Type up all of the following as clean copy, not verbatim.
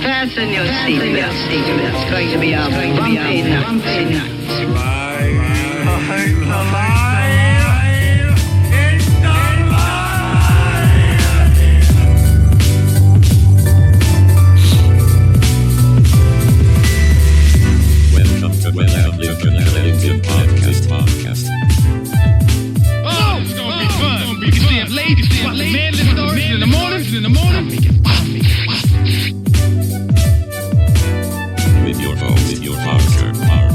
Fasten your seatbelts. It's going to be a bumpy night. Welcome to BLC Podcast. Oh, it's gonna be fun. You can see it ladies, manly stories in the morning. With your host, Parker.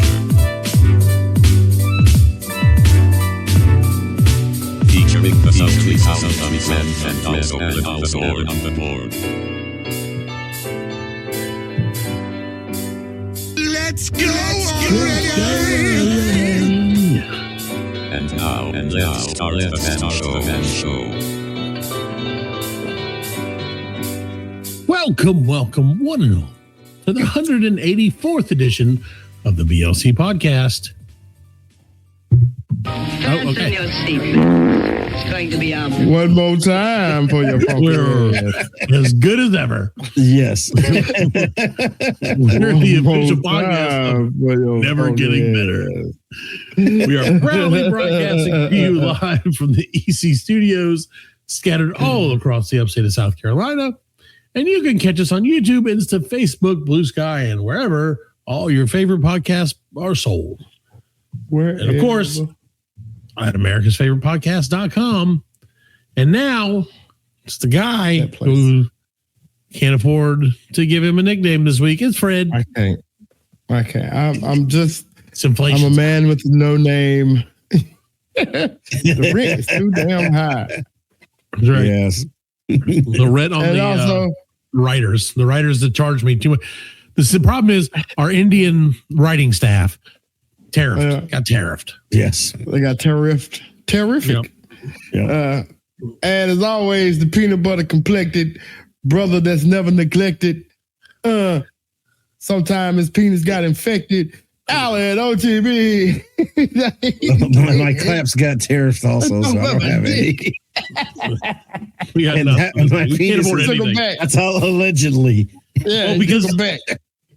Featuring the sultry sound of men and also on the board. Let's go. And now, let's start the event show. Welcome, one and all, to the 184th edition of the BLC Podcast. Fasten your seatbelts. It's going to be a One more time for your We're as good as ever. Yes. We're the official podcast of Never Getting Better. We are proudly broadcasting to you live from the EC studios, scattered all across the upstate of South Carolina. And you can catch us on YouTube, Insta, Facebook, Blue Sky, and wherever all your favorite podcasts are sold. And of course, at americasfavoritepodcast.com. And now it's the guy who can't afford to give him a nickname this week. It's Fred. I can't. I'm just, It's inflation. I'm a man with no name. The rent is too damn high. That's right. Yes. The rent on And the also, the writers that charge me too much. The problem is our Indian writing staff got tariffed. yes, they got terrific. Yep. And as always, the peanut butter complected brother that's never neglected. Sometimes his penis got infected. Alan OTB. My claps got tariffs also, so I don't have any. We got And nothing. my We can't penis afford is- Took him anything. back. That's all allegedly. Yeah, Well, because- took him back.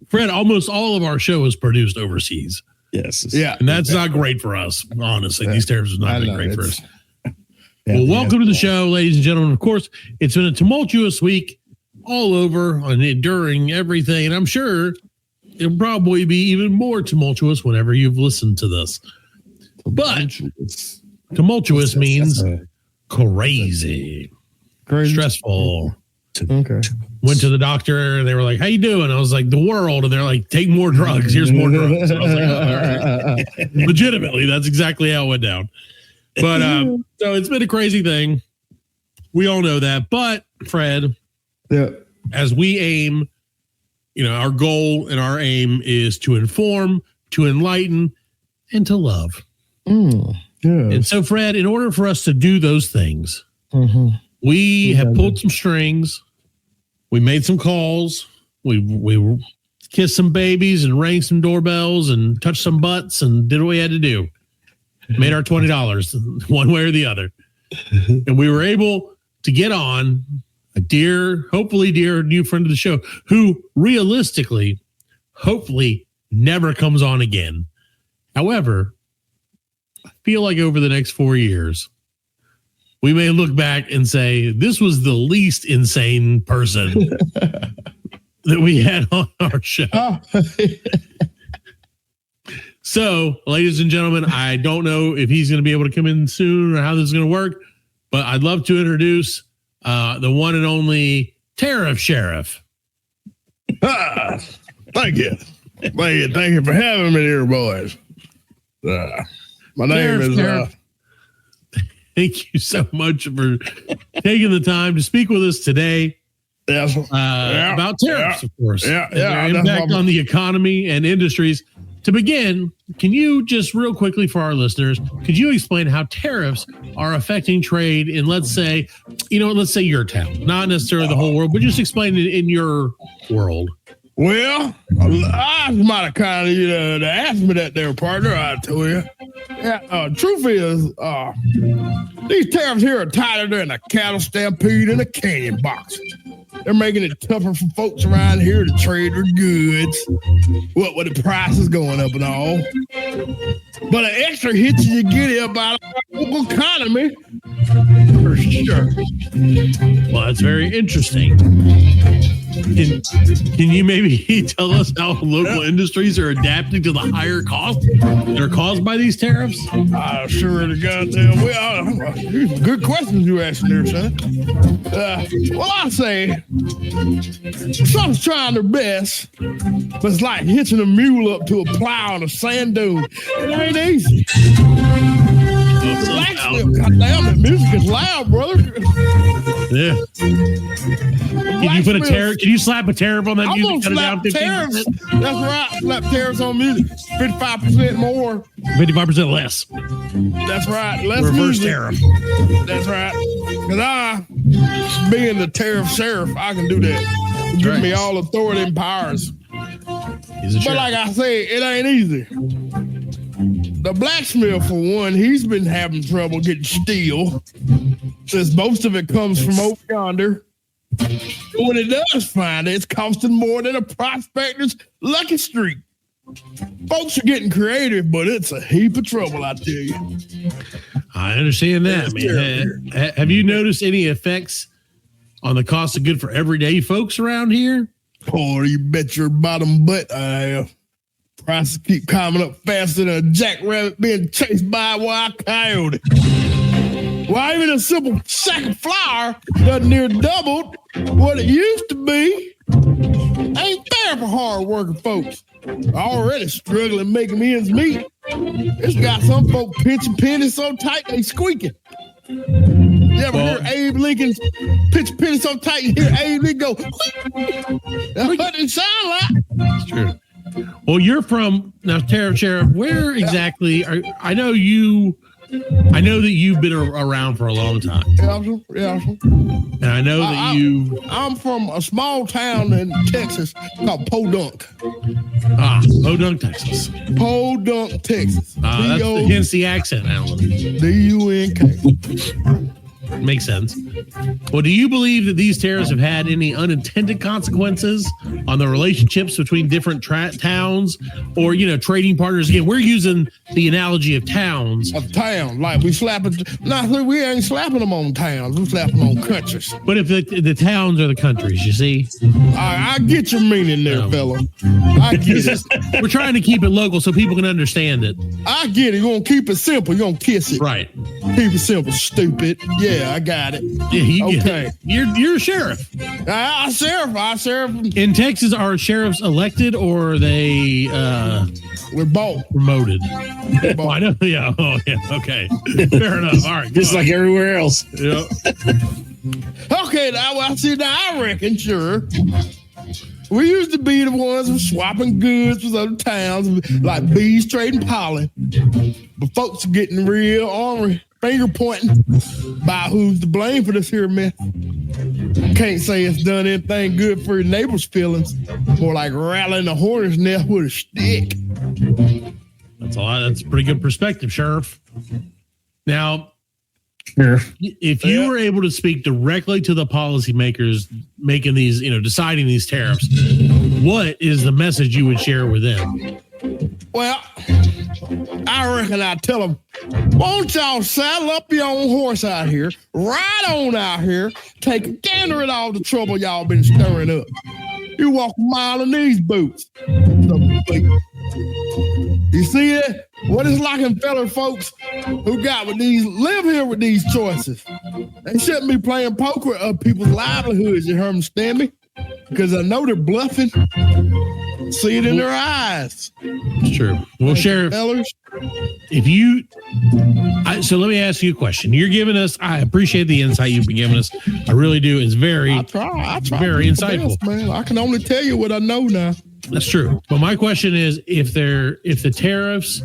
Fred, almost all of our show is produced overseas. Yes. Yeah. And that's not great for us, honestly. These tariffs have not I been know, great for us. Yeah, Well, welcome to the show, ladies and gentlemen. Of course, it's been a tumultuous week all over and during everything. And I'm sure it'll probably be even more tumultuous whenever you've listened to this. But tumultuous means crazy, Crazy. stressful. Okay. Went to the doctor and they were like, "How you doing?" I was like, "The world." And they're like, "Take more drugs. Here's more drugs." And I was like, "Oh, all right." Legitimately, that's exactly how it went down. But so it's been a crazy thing. We all know that. But Fred, Yeah. as we aim, our goal and our aim is to inform, to enlighten, and to love. Yeah. And so, Fred, in order for us to do those things, Mm-hmm. we have pulled some strings. We made some calls. We kissed some babies and rang some doorbells and touched some butts and did what we had to do. Made our $20 one way or the other. And we were able to get on a hopefully dear new friend of the show who realistically, hopefully never comes on again. However, I feel like over the next 4 years, we may look back and say, this was the least insane person that we had on our show. Oh. So, ladies and gentlemen, I don't know if he's going to be able to come in soon or how this is going to work, but I'd love to introduce the one and only Tariff Sheriff. Thank you. Thank you for having me here, boys. My name is Tariff. Thank you so much for taking the time to speak with us today about tariffs, of course, and their impact on the economy and industries. To begin, can you just real quickly for our listeners, could you explain how tariffs are affecting trade in, let's say your town, not necessarily the whole world, but just explain it in your world. Well, I was mighty kind of you to ask me that there, partner. I told you. Yeah, truth is, these tariffs here are tighter than a cattle stampede in a canyon box. They're making it tougher for folks around here to trade their goods. What with the prices going up and all. But an extra hit you get here by the local economy. For sure. Well, that's very interesting. Can you maybe tell us how local industries are adapting to the higher costs that are caused by these tariffs? Sure to goddamn. Good questions you asking there, son. Well, I say some's trying their best, but it's like hitching a mule up to a plow on a sand dune. It ain't easy. Goddamn, the music is loud, brother. Yeah. Can you put a tariff? Can you slap a tariff on that I'm music? gonna slap tariffs. That's right. Slap tariffs on music. 55% more. 55% less. That's right. Less Reverse music. tariff. That's right. Because being the Tariff Sheriff, I can do that. Give me all authority and powers. But like I say, it ain't easy. The blacksmith, for one, he's been having trouble getting steel since most of it comes from over yonder. When it does find it, it's costing more than a prospector's lucky streak. Folks are getting creative, but it's a heap of trouble, I tell you. I understand that, man. Have you noticed any effects on the cost of good for everyday folks around here? Oh, you bet your bottom butt I have. Prices keep climbing up faster than a jackrabbit being chased by a wild coyote. Why, even a simple sack of flour doesn't near double what it used to be. Ain't fair for hard working folks. Already struggling making ends meet. It's got some folk pinching pennies so tight they squeaking. You ever hear Abe Lincoln's pinch penny so tight you hear Abe Lincoln go, that's what it sound like. That's true. Well, you're from now, Tariff Sheriff. Where exactly are? I know that you've been around for a long time. Yeah. And I know that I'm from a small town in Texas called Podunk. Podunk, Texas. Podunk, Texas. That's hence the accent, Alan. D-U-N-K. Makes sense. Well, do you believe that these tariffs have had any unintended consequences on the relationships between different towns or, trading partners? Again, we're using the analogy of towns. Of town. Like we we ain't slapping them on towns. We slapping them on countries. But if the towns are the countries, you see? I get your meaning there, fella. I get it. We're trying to keep it local so people can understand it. I get it. You're going to keep it simple. You're going to kiss it. Right. Keep it simple, stupid. Yeah, I got it. Yeah, okay. You're a sheriff. I sheriff. In Texas, are sheriffs elected or are they we're both promoted? Well, I know. Yeah. Oh, yeah. Okay. Fair enough. All right. Just like everywhere else. Yep. Okay. Now I reckon, sure. We used to be the ones who swapping goods with other towns, like bees trading pollen. But folks are getting real ornery, finger pointing by who's to blame for this here mess. Can't say it's done anything good for your neighbor's feelings. More like rattling a hornet's nest with a stick. That's a lot. That's a pretty good perspective, Sheriff. Now, if you were able to speak directly to the policymakers making these, deciding these tariffs, what is the message you would share with them? Well, I reckon I'd tell them, won't y'all saddle up your own horse out here, ride on out here, take a gander at all the trouble y'all been stirring up. You walk a mile in these boots. You see it? What it's like in fellow folks who live here with these choices. They shouldn't be playing poker of people's livelihoods, you understand me? Because I know they're bluffing. See it in their eyes. It's true. Well, Sheriff, so let me ask you a question. You're giving us, I appreciate the insight you've been giving us. I really do. It's very, I try very insightful. Best, man. I can only tell you what I know now. That's true. But my question is, if the tariffs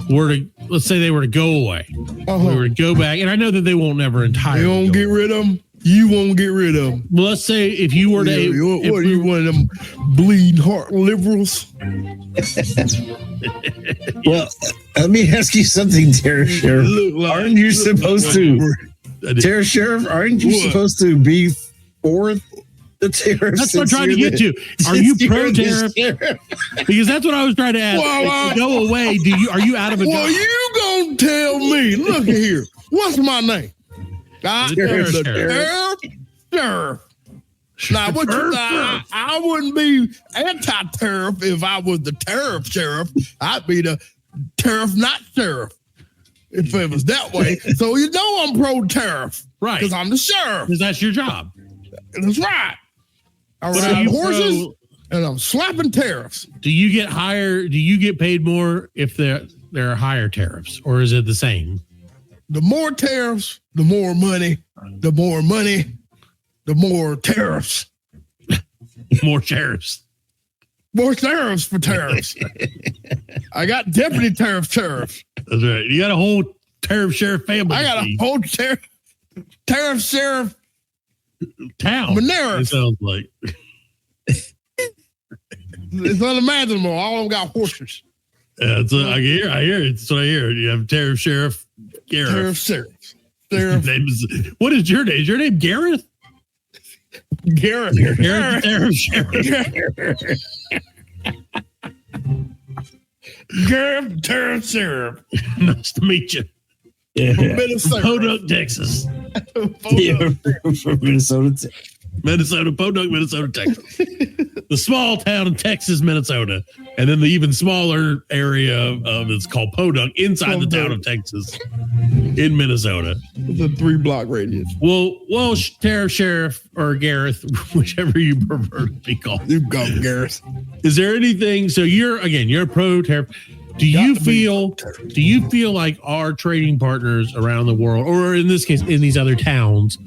were to, let's say they were to go away, we were to go back, and I know that they won't never entirely. They won't get rid of them. You won't get rid of them. Well, let's say if you were to... What are you, one of them bleeding heart liberals? Well, let me ask you something, Tariff Sheriff. Aren't you supposed to... Tariff Sheriff, aren't you supposed to be for The tariff. That's what I'm trying to get to. Are you pro tariff? Because that's what I was trying to ask. Well, if you go away, are you out of a Well, job? you gonna tell me? Look here. What's my name? I am the Tariff Sheriff. Now, what you thought? I wouldn't be anti-tariff if I was the Tariff Sheriff. I'd be the Tariff not Sheriff if it was that way. So you know I'm pro-tariff. Right. Because I'm the sheriff. Because that's your job. That's right. I But are ride you horses and I'm slapping tariffs. Do you get higher? Do you get paid more if there are higher tariffs, or is it the same? The more tariffs, the more money. The more money, the more tariffs. More sheriffs. More tariffs for tariffs. I got deputy tariff sheriffs. That's right. You got a whole tariff sheriff family. I got a whole tariff sheriff town. Monero. It sounds like it's unimaginable. All of them got horses. I hear it. That's what I hear. You have tariff sheriff Gareth. Tariff sheriff. Sheriff. What is your name? Is your name Gareth? Gareth. Gareth Tariff Sheriff. Gareth Tariff Sheriff. Nice to meet you. From Minnesota. Podunk, Texas. Yeah, from Minnesota. Podunk, Minnesota, Texas. The small town of Texas, Minnesota. And then the even smaller area of it's called Podunk inside the town of Texas in Minnesota. It's a 3-block radius. Well, Tariff Sheriff or Gareth, whichever you prefer to be called. You go, Gareth. Is there anything? So you're pro tariff. Do you feel like our trading partners around the world, or in this case, in these other towns,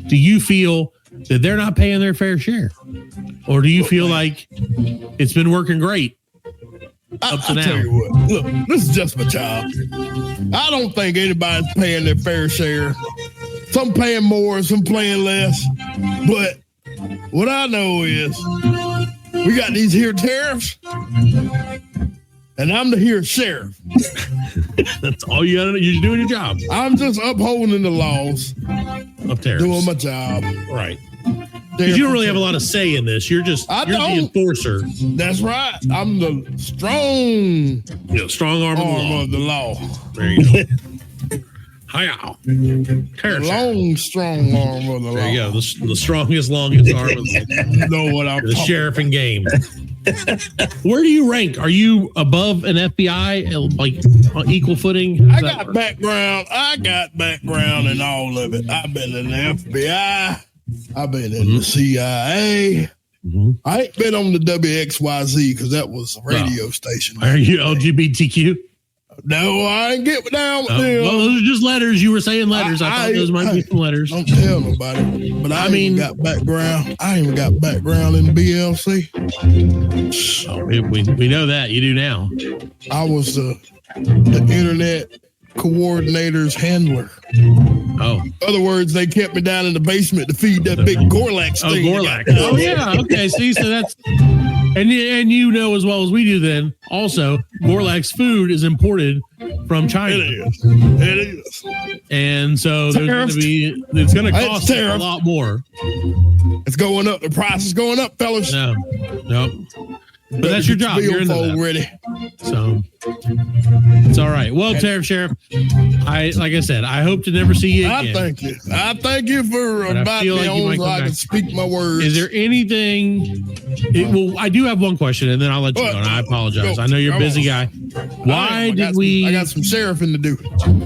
do you feel that they're not paying their fair share? Or do you feel like it's been working great up to now? Tell you what, look, this is just my job. I don't think anybody's paying their fair share. Some paying more, some paying less. But what I know is we got these here tariffs, and I'm the here sheriff. That's all you got to do. You're doing your job. I'm just upholding the laws, Up there. doing my job. Right. Because you don't really have a lot of say in this. You're the enforcer. That's right. I'm the strong Strong arm of the law. There you go. Hi-yow. Long, strong arm of the law. There you go. The strongest, longest arm of the law. You know what I'm The sheriff in game. Where do you rank? Are you above an FBI, like on equal footing? I got background in all of it. I've been in the FBI. I've been in the CIA. Mm-hmm. I ain't been on the WXYZ because that was a radio station. Are you LGBTQ? No, I ain't get down with them. Well, those are just letters. You were saying letters. I thought those might be some letters. Don't tell nobody. But I mean, got background. I even got background in BLC. Oh, we know that. You do now. I was the internet coordinator's handler. Oh. In other words, they kept me down in the basement to feed that big Gorlax thing. Gorlax. Oh, yeah. Okay. See, so that's... And you know as well as we do then, also, Gorlax food is imported from China. It is. And so it's going to cost a lot more. It's going up. The price is going up, fellas. No. But that's your job. You're in that. Ready. So it's all right. Well, Tariff Sheriff, like I said, I hope to never see you again. I thank you for inviting me on so I can speak my words. Is there anything? I do have one question, and then I'll let you go. And I apologize. I know you're a busy guy. Why did we? I got some sheriffing to do.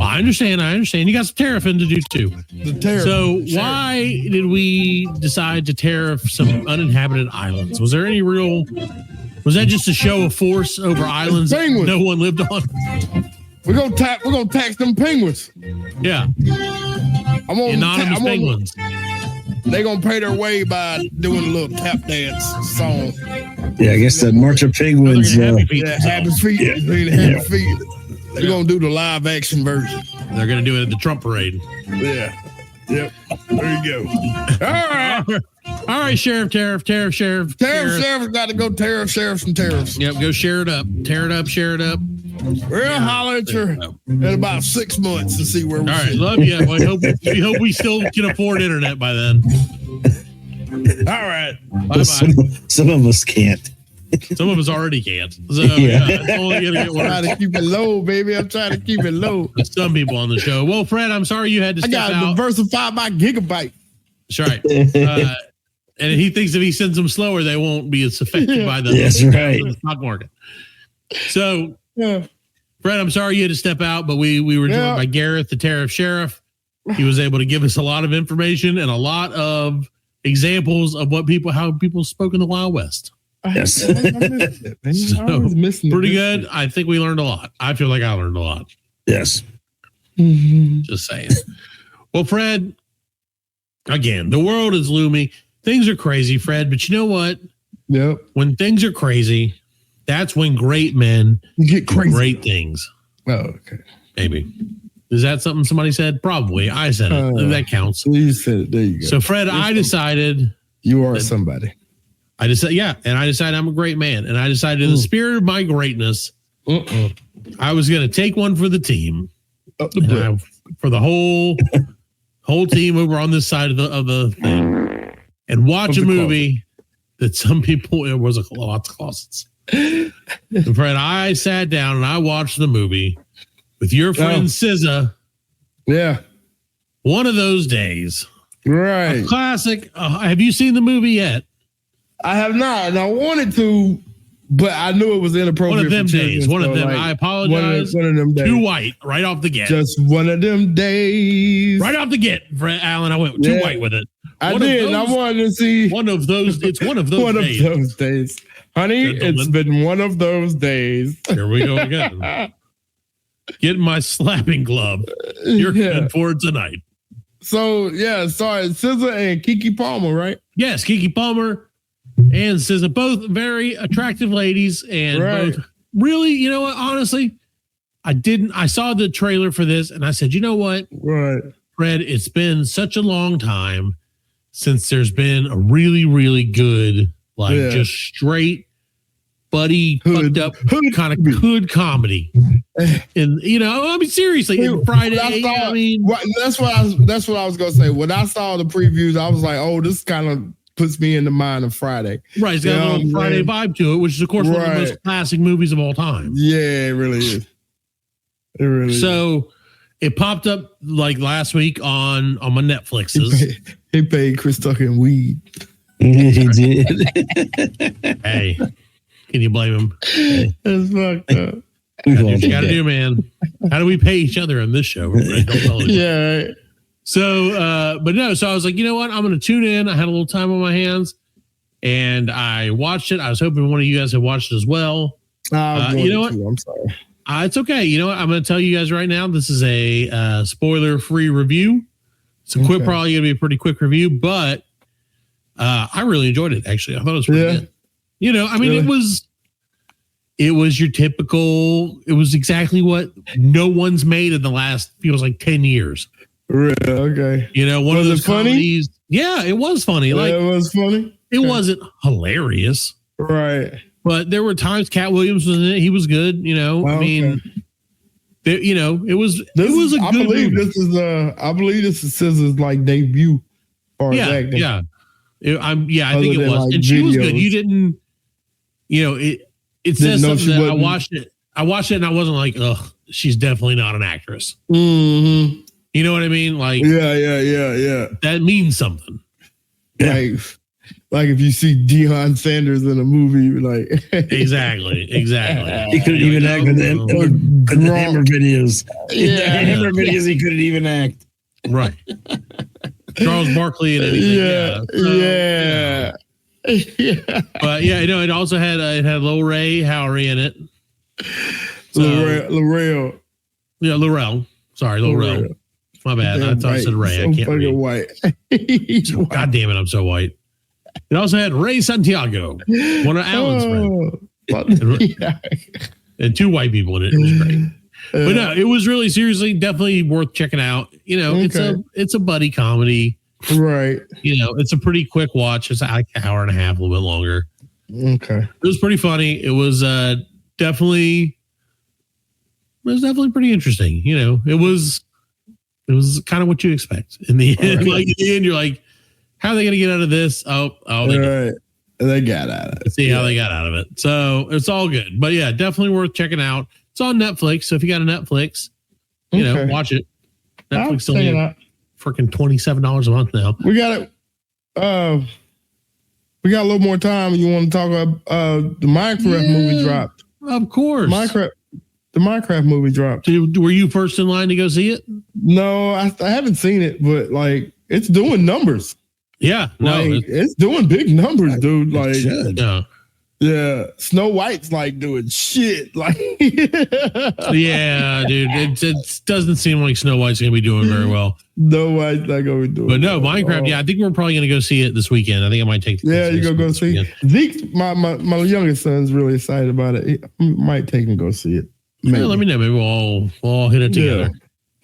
I understand. You got some tariffing to do too. The tariff. So why did we decide to tariff some uninhabited islands? Was there any real? Was that just a show of force over islands that no one lived on? We're gonna tax them penguins. Yeah. Anonymous penguins. They're gonna pay their way by doing a little tap dance song. Yeah, I guess the March of Penguins. Happy feet. Happy feet. They're gonna do the live action version. They're gonna do it at the Trump parade. Yeah. Yep. There you go. All right, Sheriff. Sheriff's got to go tariff sheriffs and tariffs. Yep, go share it up. Tear it up, share it up. We'll holler at you in about 6 months to see where we're All right, love you. We hope we still can afford internet by then. All right. Bye-bye. Some of us can't. Some of us already can't. So yeah, it's only gonna get I'm trying worse. to keep it low, baby. I'm trying to keep it low. Some people on the show. Well, Fred, I'm sorry you had to I step got to out. diversify my gigabyte. That's right. And he thinks if he sends them slower, they won't be as affected by the, That's right. the stock market. So, Yeah. Fred, I'm sorry you had to step out, but we were joined by Gareth, the Tariff Sheriff. He was able to give us a lot of information and a lot of examples of how people spoke in the Wild West. Yes. I missed it, man. I was missing Pretty it. good. I think we learned a lot. I feel like I learned a lot. Yes. Just saying. Well, Fred, again, the world is looming. Things are crazy, Fred, but you know what? Yep. When things are crazy, that's when great men You get do crazy. great things. Oh, okay. Maybe. Is that something somebody said? Probably. I said it. That counts. You said it. There you go. So, Fred, I decided You are somebody. I decided I'm a great man. And I decided in the spirit of my greatness, I was going to take one for the team. Up the butt. For the whole team over on this side of the thing, and watch a movie that some people, it was lots of closets. And Fred, I sat down and I watched the movie with your friend SZA. Yeah. One of those days. Right. A classic. Have you seen the movie yet? I have not, and I wanted to, but I knew it was inappropriate. One of them for children, days. One of so, them. like, I apologize. One of them days. Too white right off the get. Just one of them days. Right off the get, Fred Allen. I went too white with it. I One of did. those- I wanted to see One of those. It's one of those one days. of those days. Honey, Gentlemen. it's been one of those days. Here we go again. Getting my slapping glove. You're good for tonight. So, yeah, sorry, SZA and Keke Palmer, right? Yes, Keke Palmer and SZA, both very attractive ladies, and Right. both really, you know what? Honestly, I saw the trailer for this and I said, you know what, Right. Fred, it's been such a long time since there's been a really, really good, just straight, buddy, Hood- fucked up hood kind of movie. hood comedy. And, I mean, seriously, Friday, That's what I was gonna say. When I saw the previews, I was like, "Oh, this kind of puts me in the mind of Friday." right, it's got a little Friday vibe to it, which is, of course, one of the Right. most classic movies of all time. Yeah, it really is. It really is. So it popped up like last week on my Netflixes. He paid Chris Tucker in weed. He did. Hey, can you blame him? That's fucked up. We've That's all what you did got to that. do, man. How do we pay each other on this show? Right? Don't tell anyone. Yeah. Right. So, but no, so I was like, you know what? I'm going to tune in. I had a little time on my hands and I watched it. I was hoping one of you guys had watched it as well. You know what? I'm sorry. It's okay. You know what? I'm going to tell you guys right now, this is a spoiler-free review. It's probably going to be a pretty quick review, but I really enjoyed it, actually. I thought it was pretty good. I mean, it was your typical, it was exactly what no one's made in the last, feels like 10 years. Really? Okay. One Was of those it funny? comedies. Yeah, it was funny. Like, it was funny. it wasn't hilarious, Right. but there were times Cat Williams was in it. He was good. I mean, it was a I good believe movie. I believe this is SZA's like debut. Or Yeah, acting. yeah. I think Other it than, was. like, And she was good. videos. You didn't, it says Didn't know something she that I wasn't- watched it and I wasn't like, ugh, she's definitely not an actress. Mm-hmm. You know what I mean? Like, Yeah. that means something. Like if you see Deion Sanders in a movie, like Exactly. He couldn't even act in the Hammer videos. In the Hammer videos, he couldn't even act. Right. Charles Barkley and anything. Yeah. But it also had Lil Ray Howery in it. So, Laurel. Yeah, Laurel. Sorry, Laurel. My bad. I thought I said Ray. I can't read. White. God damn it, I'm so white. It also had Ray Santiago, one of Alan's friends. And two white people in it. It was great. But no, it was really seriously definitely worth checking out. It's a buddy comedy. Right. It's a pretty quick watch. It's like an hour and a half, a little bit longer. Okay. It was pretty funny. It was definitely pretty interesting. It was kind of what you expect in the end. Like in the end, you're like, How are they going to get out of this? They got out of it. Let's see how they got out of it. So it's all good. But yeah, definitely worth checking out. It's on Netflix. So if you got a Netflix, watch it. Netflix only freaking $27 a month now. We got it. We got a little more time. You want to talk about the Minecraft movie dropped? Of course. The Minecraft movie dropped. Were you first in line to go see it? No, I haven't seen it, but like it's doing numbers. Yeah, it's doing big numbers, dude. Like, yeah, Snow White's like doing shit. Like, yeah, dude, it doesn't seem like Snow White's gonna be doing very well. No White's not gonna be doing. But no, Minecraft. Yeah, I think we're probably gonna go see it this weekend. I think I might take. Yeah, you go see it. Zeke, my youngest son's really excited about it. He might take him go see it. Yeah, let me know. Maybe we'll all hit it together. Yeah.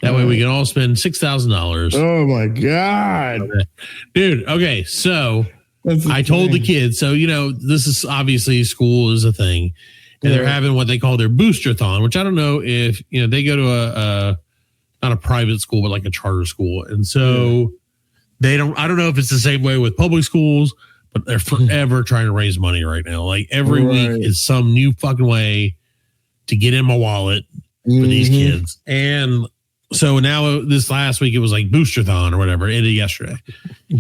That way we can all spend $6,000. Oh my God, dude. Okay, so I told the kids. So this is obviously school is a thing, and they're having what they call their booster-thon, which I don't know if they go to a not a private school, but like a charter school, and so they don't. I don't know if it's the same way with public schools, but they're forever trying to raise money right now. Like every week is some new fucking way to get in my wallet for these kids. And so now this last week, it was like Booster-thon or whatever. It ended yesterday.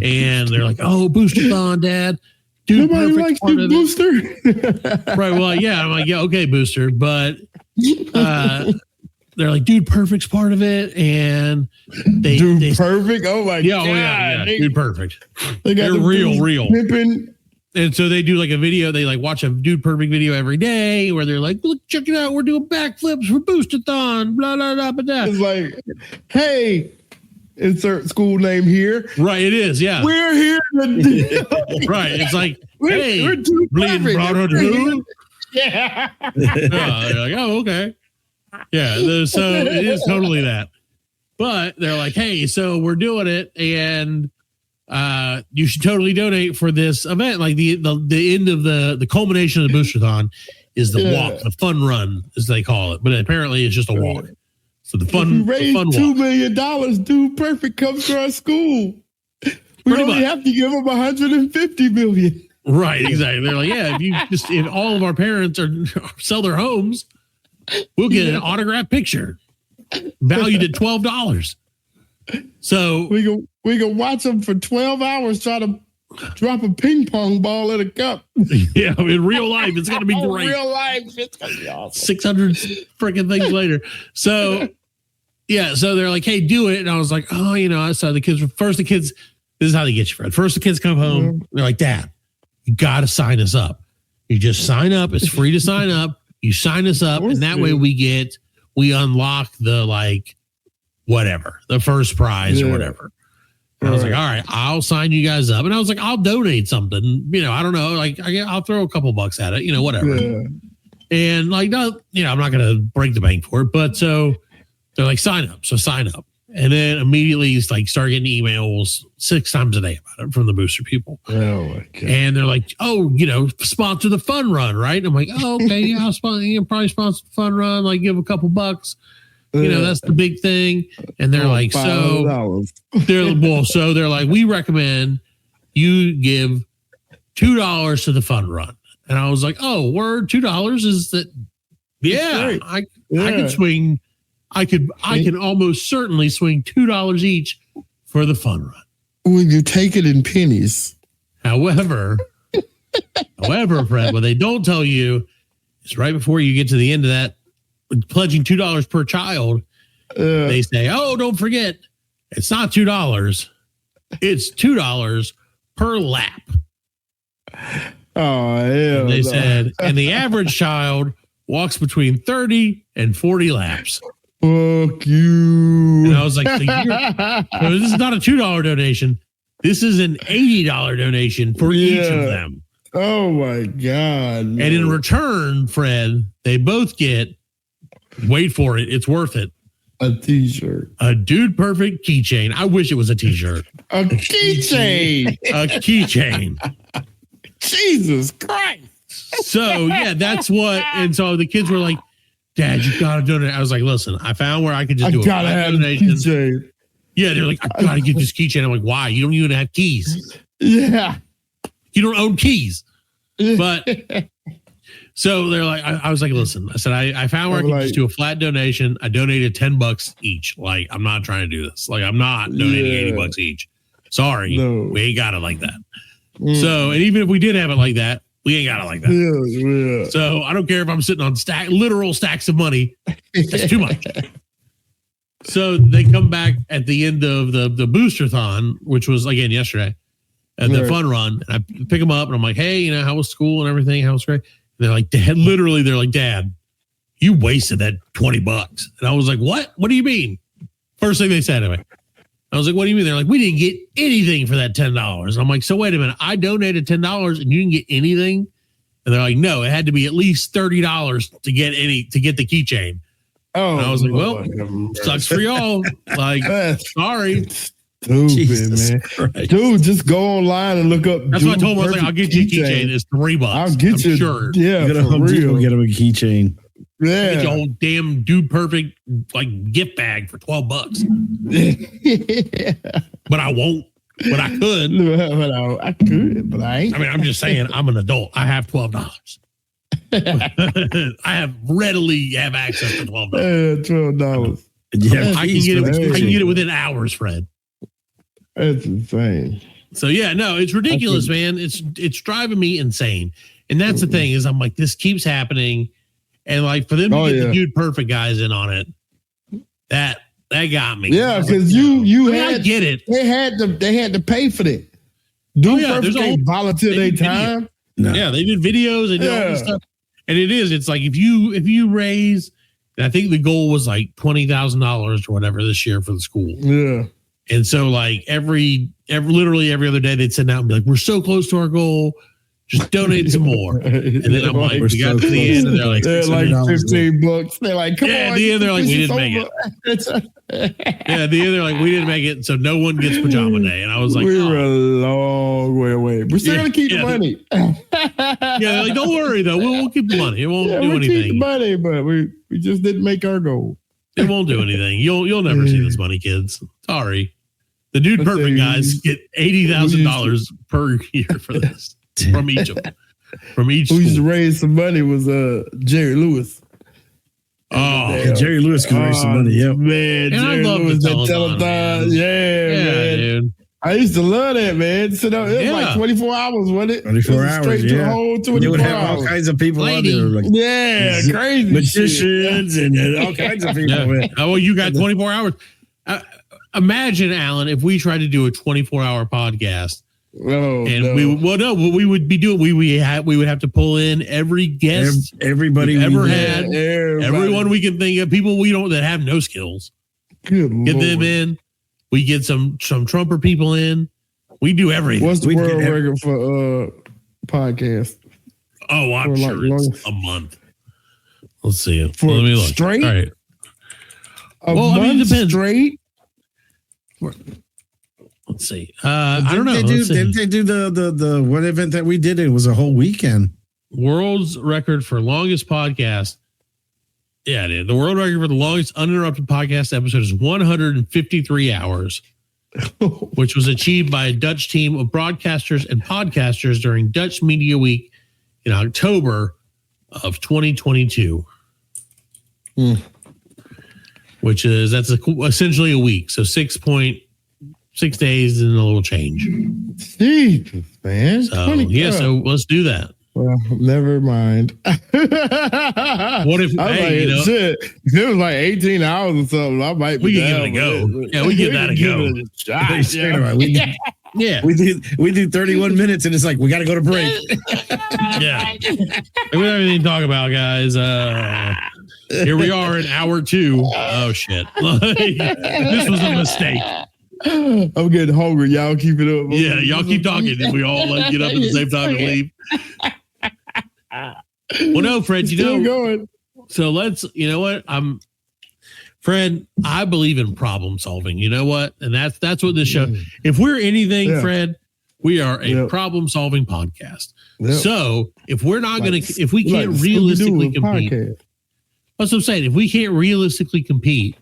And they're like, oh, Booster-thon, Dad. Dude, nobody likes the Booster. Right. Well, yeah. I'm like, yeah, okay, Booster. But they're like, dude, Perfect's part of it. And they Perfect? Oh, my God. Yeah. Dude, Perfect. They're real. Pimping. And so they do like a video. They like watch a Dude Perfect video every day where they're like, look, check it out. We're doing backflips for Booster-thon. Blah, blah, blah, blah. It's like, hey, insert school name here. Right. It is. Yeah. We're here. Right. It's like, hey, bleeding brother. Yeah. They're like, oh, okay. Yeah. So it is totally that. But they're like, hey, so we're doing it. And you should totally donate for this event. Like the end of the culmination of the Booster-thon is the walk, the fun run, as they call it. But apparently it's just a walk. So the fun, if we raise $2 million, Dude Perfect comes to our school. We only have to give them $150 million. Right, exactly. They're like, yeah, if all of our parents sell their homes, we'll get an autographed picture valued at $12. So we can watch them for 12 hours try to drop a ping pong ball in a cup. Yeah, in real life, it's going to be great. Real life, it's going to be awesome. 600 freaking things later. So, yeah, so they're like, hey, do it. And I was like, oh, I saw the kids. This is how they get you, Fred. First, the kids come home. They're like, Dad, you got to sign us up. You just sign up. It's free to sign up. You sign us up. And that way we unlock the whatever, the first prize or whatever. And I was like, all right, I'll sign you guys up. And I was like, I'll donate something. I don't know. Like, I'll throw a couple bucks at it, whatever. Yeah. And I'm not going to break the bank for it. But so they're like, sign up. So sign up. And then immediately start getting emails 6 times a day about it from the booster people. Oh, my God. And they're like, oh, sponsor the fun run, right? And I'm like, oh, okay, yeah, I'll probably sponsor the fun run, give a couple bucks. That's the big thing. And they're like, $5. So they're like, we recommend you give $2 to the fun run. And I was like, oh, word, $2 is that? Yeah, I could swing. I can almost certainly swing $2 each for the fun run. When you take it in pennies. However, Fred, what they don't tell you is right before you get to the end of that, pledging $2 per child, they say, oh, don't forget, it's not $2. It's $2 per lap. Oh, yeah. They said, and the average child walks between 30 and 40 laps. Fuck you. And I was like, so this is not a $2 donation. This is an $80 donation for each of them. Oh, my God. And in return, Fred, they both get, wait for it, it's worth it, a t-shirt. A Dude Perfect keychain. I wish it was a t-shirt. A keychain. A keychain. Jesus Christ. So, yeah, that's what. And so the kids were like, Dad, you got to donate. I was like, listen, I found where I could just do a donation. Keychain. Yeah, they're like, I got to get this keychain. I'm like, why? You don't even have keys. Yeah. You don't own keys. But so they're like, I was like, listen, I said, I found where I could just do a flat donation. I donated $10 each. Like, I'm not trying to do this. Like, I'm not donating $80 each. Sorry. No. We ain't got it like that. So, and even if we did have it like that, we ain't got it like that. Yeah. So I don't care if I'm sitting on literal stacks of money. That's too much. So they come back at the end of the booster-thon, which was again yesterday, and the fun run. And I pick them up and I'm like, hey, you know, how was school and everything? How was great? And they're like, Dad, literally, they're like, Dad, you wasted that $20. And I was like, what? What do you mean? First thing they said to me. I was like, what do you mean? They're like, we didn't get anything for that $10. And I'm like, so wait a minute. I donated $10 and you didn't get anything? And they're like, no, it had to be at least $30 to get the keychain. Oh, and I was like, well, sucks for y'all. Like, sorry. Stupid, Jesus man. Christ. Dude, just go online and look up. That's what I told him. I was like, I'll get you a keychain. It's $3. I'll get you. Sure. Yeah, for real. Get him a keychain. Yeah. Get your whole damn Dude Perfect like gift bag for $12. But I won't. But I could. I could, but I ain't. I mean, I'm just saying, I'm an adult. I have $12. I have readily have access to $12. $12. Yeah, I can get it within hours, Fred. That's insane. So yeah, no, it's ridiculous, man. It's driving me insane. And that's the thing is, I'm like, this keeps happening, and like for them to get the Dude Perfect guys in on it, that got me. Yeah, because I get it. They had to pay for that. Dude Perfect ain't volunteer their time. No. Yeah, they did videos and all this stuff. And it's like if you raise, and I think the goal was like $20,000 or whatever this year for the school. Yeah. And so like literally every other day they'd send out and be like, we're so close to our goal. Just donate some more. And then I'm like, we got to the end and they're like $15. They're like, come on. At the end they're like, we didn't make it. At the end they're like, we didn't make it. So no one gets pajama day. And I was like, we're a long way away. We're still going to keep the money. They're like, don't worry though. We'll keep the money. It won't do anything. Keep the money, but we just didn't make our goal. It won't do anything. You'll never see this money, kids. Sorry. The Dude Perfect guys get $80,000 per year for this. From each of them. From each Who used to raise some money was Jerry Lewis. Oh, Jerry Lewis could raise some money. Yep. Man, and Jerry Lewis, that telethon. Yeah, man. Dude. I used to love that, man. So it was like 24 hours, wasn't it? 24 hours, straight to the whole 24 they would have hours. all kinds of people on there. Like, crazy magicians and all kinds of people. Yeah. Oh, well, you got 24 hours. Imagine, Alan, if we tried to do a 24-hour podcast. We would be doing. We would have to pull in every guest, everybody ever had, everyone we can think of, people we don't that have no skills. Good get Lord. them in. We get some Trumper people in. We do everything. What's the world record for podcast? Oh, I'm for sure it's a month. Let's see it. For let me look. Straight. All right. A month straight. Let's see. I don't know. Didn't they do the one event that we did? It was a whole weekend. World's record for longest podcast. Yeah, it is. The world record for the longest uninterrupted podcast episode is 153 hours, which was achieved by a Dutch team of broadcasters and podcasters during Dutch Media Week in October of 2022. Which is essentially a week. So 6.6 days and a little change. Jesus, man. So let's do that. Well, never mind. What if shit? If it was like 18 hours or something, I might we can give it a go. Yeah, we give that a go. Yeah. We do 31 minutes and it's like we got to go to break. Yeah. We have everything to talk about, guys. Here we are in hour 2. Oh shit. This was a mistake. I'm getting hungry. Y'all keep it up. Yeah, y'all keep talking. Did we all get up at the same time and leave? Well, no, Fred, going. So you know what? Fred, I believe in problem solving. You know what? And that's what this show. If we're anything, Fred, we are a problem solving podcast. Yep. So if we're not if we can't realistically compete, that's what I'm saying. If we can't realistically compete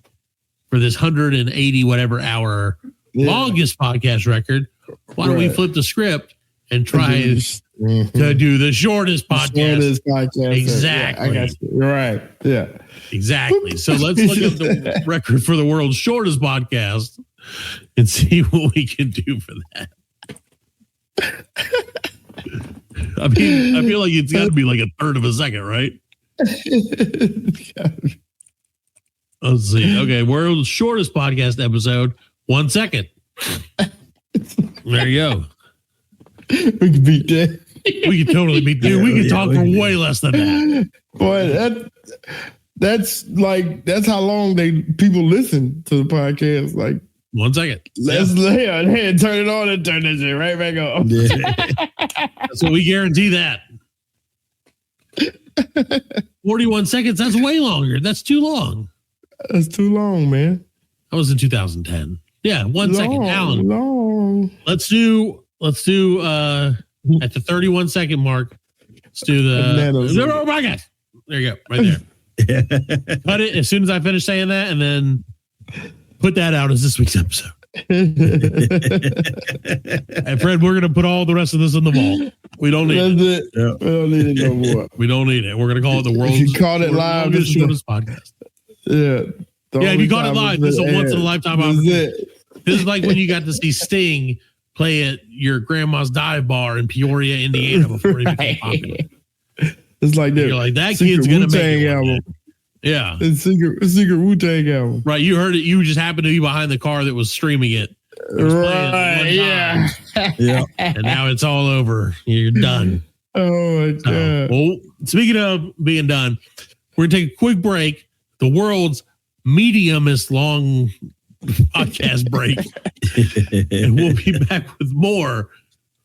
for this 180 whatever hour longest podcast record, Why don't we flip the script and try to do the shortest podcast? Exactly. Yeah, I got you. Right. Yeah. Exactly. So let's look up the record for the world's shortest podcast and see what we can do for that. I mean, I feel like it's got to be like a third of a second, right? Let's see. Okay, world's shortest podcast episode, 1 second. There you go. We can beat that. We can totally beat that. We can talk for way less than that. Boy, that's how long people listen to the podcast. Like 1 second. Let's turn it on and turn that shit right back on. Yeah. So we guarantee that. 41 seconds. That's way longer. That's too long. That's too long, man. That was in 2010. Yeah, 1 second. Alan. Long. Let's do at the 31 second mark. Let's do the oh my God. There you go. Right there. Cut it as soon as I finish saying that, and then put that out as this week's episode. And Fred, we're gonna put all the rest of this in the vault. We don't need it. Yeah. We don't need it no more. We don't need it. We're gonna call it the world's shortest podcast. Yeah. If you caught it live, this is a once in a lifetime opportunity. This is like when you got to see Sting play at your grandma's dive bar in Peoria, Indiana before he became popular. It's like that. You're like, that kid's gonna make it album. Yeah. It's secret Wu-Tang album. Right. You heard it. You just happened to be behind the car that was streaming it. Right. Yeah. Yeah. And now it's all over. You're done. Oh my God. Well, speaking of being done, we're going to take a quick break. The world's mediumest long podcast break. And we'll be back with more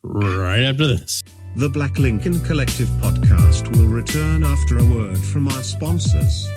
right after this. The Black Lincoln Collective podcast will return after a word from our sponsors.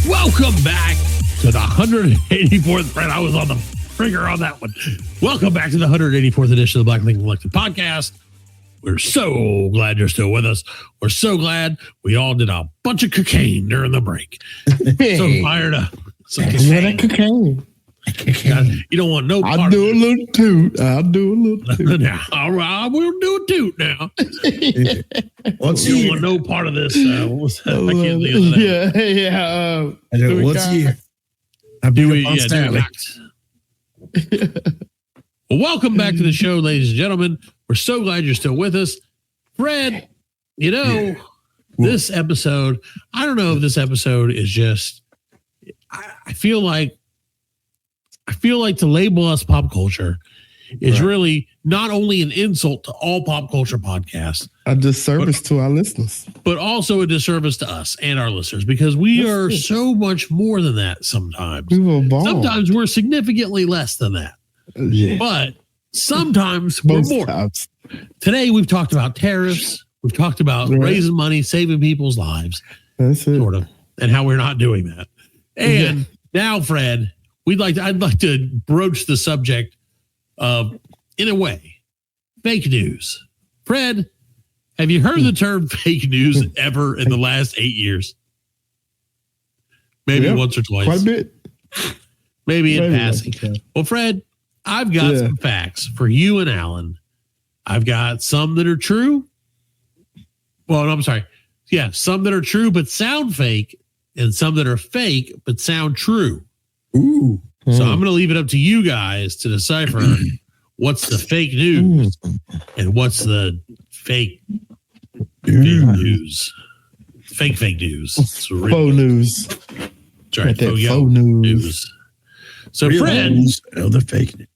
Welcome back to the 184th. Fred, I was on the finger on that one. Welcome back to the 184th edition of the Black Lincoln Collective podcast. We're so glad you're still with us. We're so glad we all did a bunch of cocaine during the break. So fired up. So cocaine. You don't want no part I'll do a little toot. Now, all right, we'll do a toot now. You don't want no part of this. What was that? I can't think of that. Yeah. I know. Once you Well, welcome back to the show, ladies and gentlemen. We're so glad you're still with us. Fred, this episode, I don't know if this episode is just, I feel like to label us pop culture is really not only an insult to all pop culture podcasts, a disservice to our listeners, but also a disservice to us and our listeners, because we are so much more than that sometimes. Sometimes we're significantly less than that. Yeah. But sometimes we're more. Times. Today we've talked about tariffs. We've talked about raising money, saving people's lives. That's it. Sort of, and how we're not doing that. And now, Fred, I'd like to broach the subject of, in a way, fake news. Fred, have you heard the term fake news ever in the last 8 years? Maybe once or twice. Quite a bit. Maybe in passing. Well, Fred, I've got some facts for you and Alan. I've got some that are true. Well, no, I'm sorry. Yeah, some that are true but sound fake, and some that are fake but sound true. Ooh. So I'm going to leave it up to you guys to decipher what's the fake news and what's the fake news. Fake news. Faux news. That's right. Faux news. So Real Fred, news, the fake news.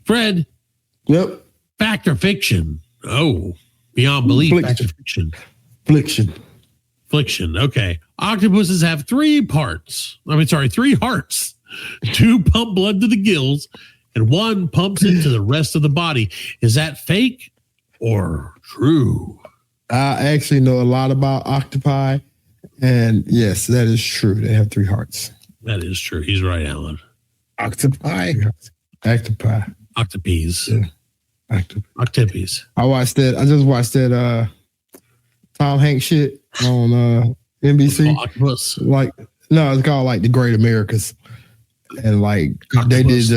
Fred, Yep. fact or fiction? Oh, beyond belief, fact or fiction. Fliction. Okay. Octopuses have 3 hearts. 2 pump blood to the gills, and 1 pumps it to the rest of the body. Is that fake or true? I actually know a lot about octopi, and yes, that is true. They have 3 hearts. That is true. He's right, Alan. Octopi. Octopi. Octopes. Yeah. Octopes. I just watched that Tom Hanks shit on NBC. Octopus. Like, no, it's called like The Great Americas, and like Octopus.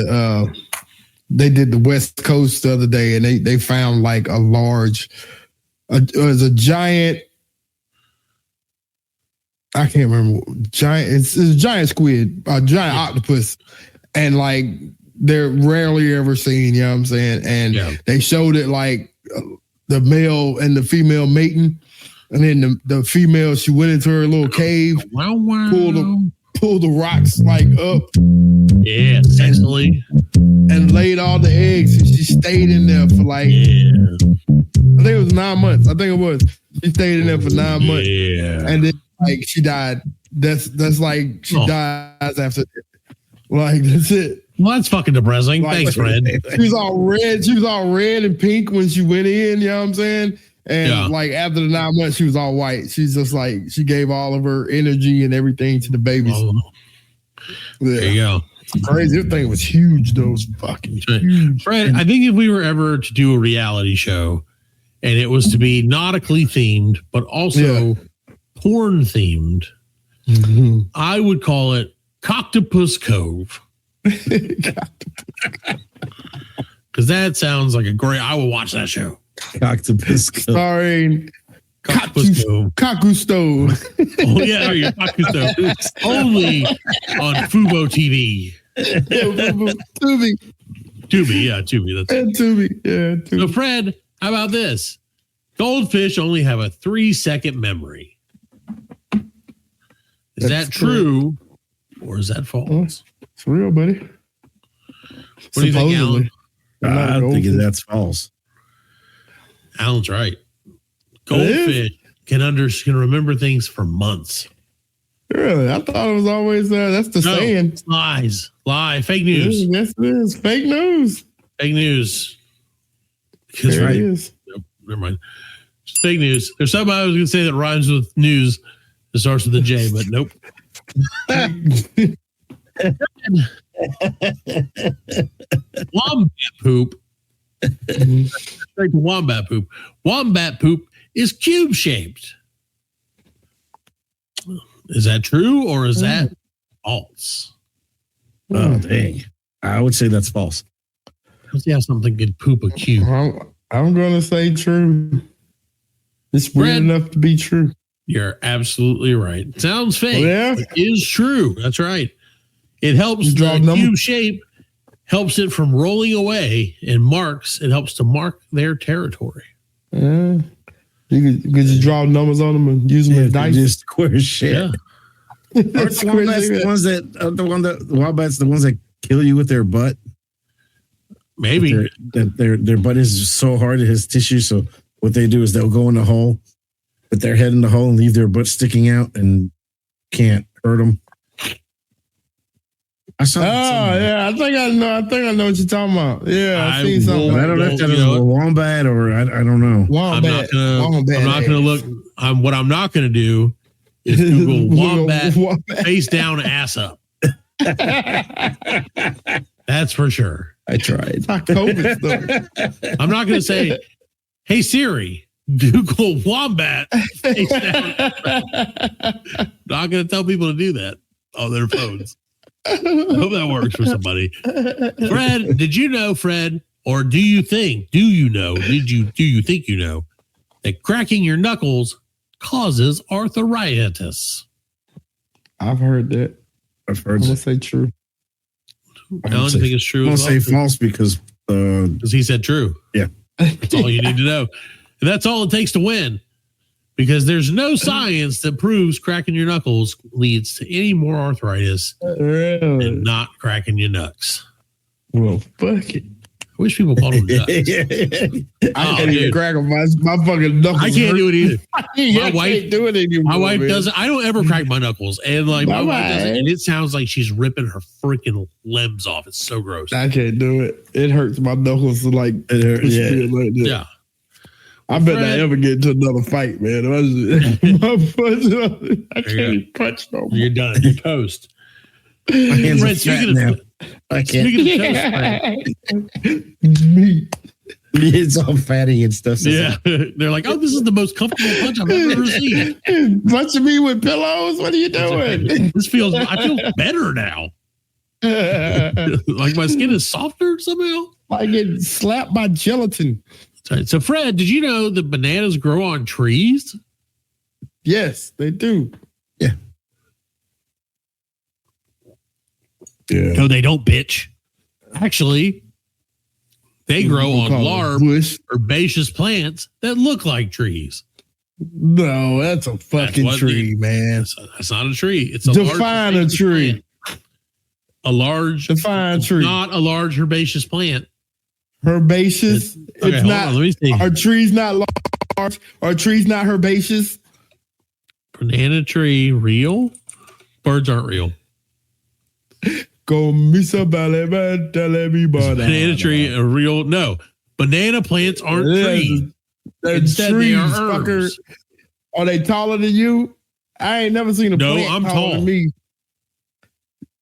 they did the West Coast the other day, and they found like a large, it was a giant. I can't remember. It's a giant squid, a giant octopus, and like they're rarely ever seen. You know what I'm saying? And they showed it like the male and the female mating. And then the female, she went into her little cave, pulled the rocks like up. Yeah, sexually. And laid all the eggs. And she stayed in there for like, I think it was 9 months. She stayed in there for 9 months. Yeah. And then like she died. That's like she dies after. Like that's it. Well, that's fucking depressing. Like, thanks, Fred. She was all red and pink when she went in. You know what I'm saying? And like after the 9 months, she was all white. She's just like, she gave all of her energy and everything to the babies. There you go. Crazy. This thing was huge, though. It was fucking huge. Fred, I think if we were ever to do a reality show and it was to be nautically themed, but also porn themed, I would call it Coctopus Cove. Because that sounds like a great, I would watch that show. Octopus. Starring Kakusto. Oh yeah, your Kakusto. Only on Fubo TV. Tubi. That's Tubi. So Fred, how about this? Goldfish only have a 3-second memory. Is that true or is that false? It's real, buddy. What do you think, Alan? I think that's false. Alan's right. Goldfish can remember things for months. Really? I thought it was always that's the saying. Lies. Fake news. Yes, it is. Fake news. Fake news. There it is. Nope, never mind. It's fake news. There's something I was going to say that rhymes with news. It starts with a J, but nope. Wombat poop. Straight to wombat poop. Wombat poop is cube shaped. Is that true or is that false? Oh, dang. I would say that's false. Let's see how something could poop a cube. I'm going to say true. It's weird enough to be true. You're absolutely right. Sounds fake. Yeah. It is true. That's right. It helps the cube shape, helps it from rolling away, and it helps to mark their territory. You could just draw numbers on them and use them as dice. Just square shit. Yeah. Aren't wombats the wombats the ones that kill you with their butt? Maybe. Their butt is so hard it has tissue, so what they do is they'll go in the hole, put their head in the hole and leave their butt sticking out and can't hurt them. I think I know what you're talking about. Yeah, I've seen something. I don't know if that is a wombat or I don't know. Wombat. I'm not going to look. What I'm not going to do is Google wombat face down, ass up. That's for sure. I tried. Not COVID stuff. I'm not going to say, "Hey Siri, Google wombat face down." Not going to tell people to do that on their phones. I hope that works for somebody. Fred, did you know, Fred, or do you think you know that cracking your knuckles causes arthritis? I've heard that. I'm going to say true. I don't think it's true. I'm going to say false because he said true. Yeah. That's all you need to know. And that's all it takes to win. Because there's no science that proves cracking your knuckles leads to any more arthritis than not cracking your knucks. Well, fuck it. wish people called them ducks. I can't even crack them. My fucking knuckles. I can't do it either. My wife can't do it anymore. My wife man. doesn't. I don't ever crack my knuckles, and like my wife doesn't, and it sounds like she's ripping her freaking limbs off. It's so gross. I can't do it. It hurts my knuckles to like. It hurts. Like this. Yeah. I bet I ever get into another fight, man. I can't even punch no more. You're done. You're toast. My hands are fat now. I can't. Speaking of toast, Meat. It's all fatty and stuff. So yeah, they're like, oh, this is the most comfortable punch I've ever seen. Punching me with pillows? What are you doing? I feel better now. Like my skin is softer somehow. I get slapped by gelatin. So, Fred, did you know that bananas grow on trees? Yes, they do. Yeah. No, they don't, bitch. Actually, they grow on large herbaceous plants that look like trees. No, that's a fucking tree, man. That's not a tree. It's a define a tree. Plant. A large define tree. Not a large herbaceous plant. Herbaceous. It's not. Let me see. Are trees not large? Are trees not herbaceous? Banana tree real? Birds aren't real. Go misa banana tree a real? No, banana plants aren't trees. Instead, trees, they are herbs. Are they taller than you? I ain't never seen a plant I'm taller tall. than me.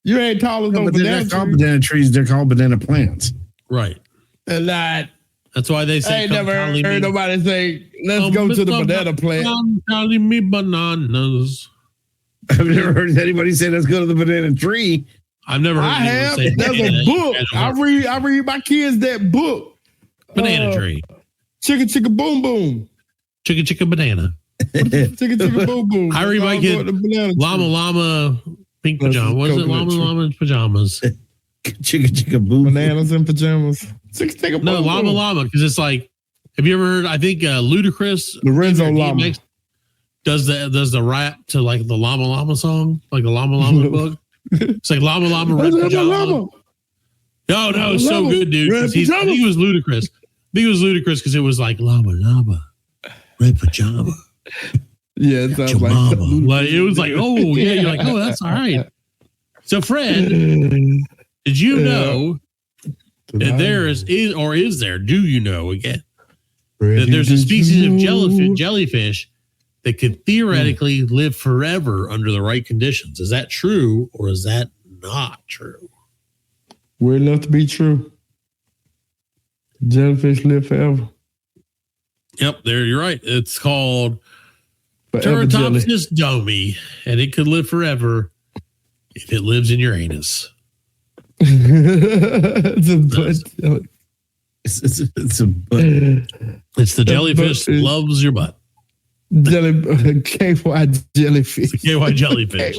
You ain't taller than banana trees. Banana trees. They're called banana plants. Right. They're not. That's why they say. I ain't never heard nobody say, "Let's go to the banana plant." Calling me bananas. I've never heard anybody say, "Let's go to the banana tree." I've never heard. I have. There's a book. I read my kids that book. Banana tree. Chicka chicka boom boom. Chicka chicka banana. Chicka chicka boom boom. I read my kid llama llama pink pajamas. What is it? Llama pajamas. Chicka chicka boom. Bananas in pajamas. No, llama because it's like. Have you ever heard? I think Ludacris Lorenzo Llama does the rap to like the llama song, like the llama book. It's like llama red pajama. No, it's so good, dude. I think it was Ludacris. Because it was like llama red pajama. Yeah, it sounds like it was like, oh yeah, you're like, oh, that's all right. So Fred, did you know that there is there? Do you know again that there's a species of jellyfish that could theoretically live forever under the right conditions? Is that true or is that not true? Weird enough to be true. Jellyfish live forever. Yep, you're right. It's called Tariffs domi, and it could live forever if it lives in your anus. It's a butt. It's the jellyfish that loves your butt. KY jellyfish. KY jellyfish.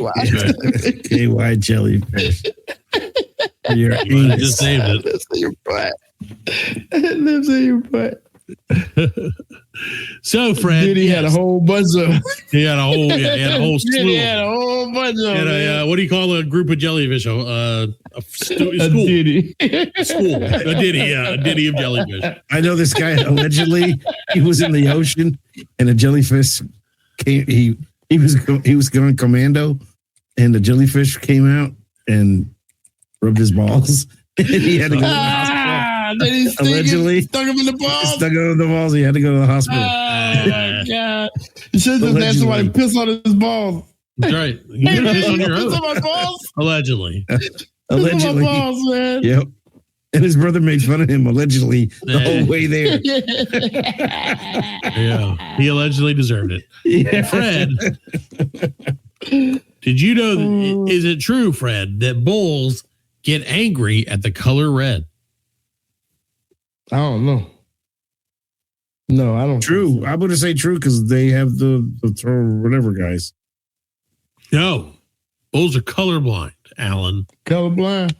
KY jellyfish. Your anus. I just named it. It lives in your butt. It lives in your butt. So, Fred, Diddy had a whole bunch of. He had a whole slew. He had a whole bunch of. What do you call a group of jellyfish? A school. Diddy. A school. A ditty of jellyfish. I know this guy. Allegedly, he was in the ocean, and a jellyfish came. He was going commando, and the jellyfish came out and rubbed his balls. And he had to go to the hospital. Then he allegedly stuck him in the balls. Stuck him in the balls. He had to go to the hospital. Oh my god! You should just had somebody piss on his balls. That's right. You can piss on your own. Piss on my balls. Allegedly. Piss on my balls, man. Yep. And his brother made fun of him allegedly the whole way there. Yeah, he allegedly deserved it. Yeah. Fred, did you know? Is it true, Fred, that bulls get angry at the color red? I don't know. No, I don't. True. I'm going to say true because they have the whatever guys. No, bulls are colorblind, Alan. Colorblind.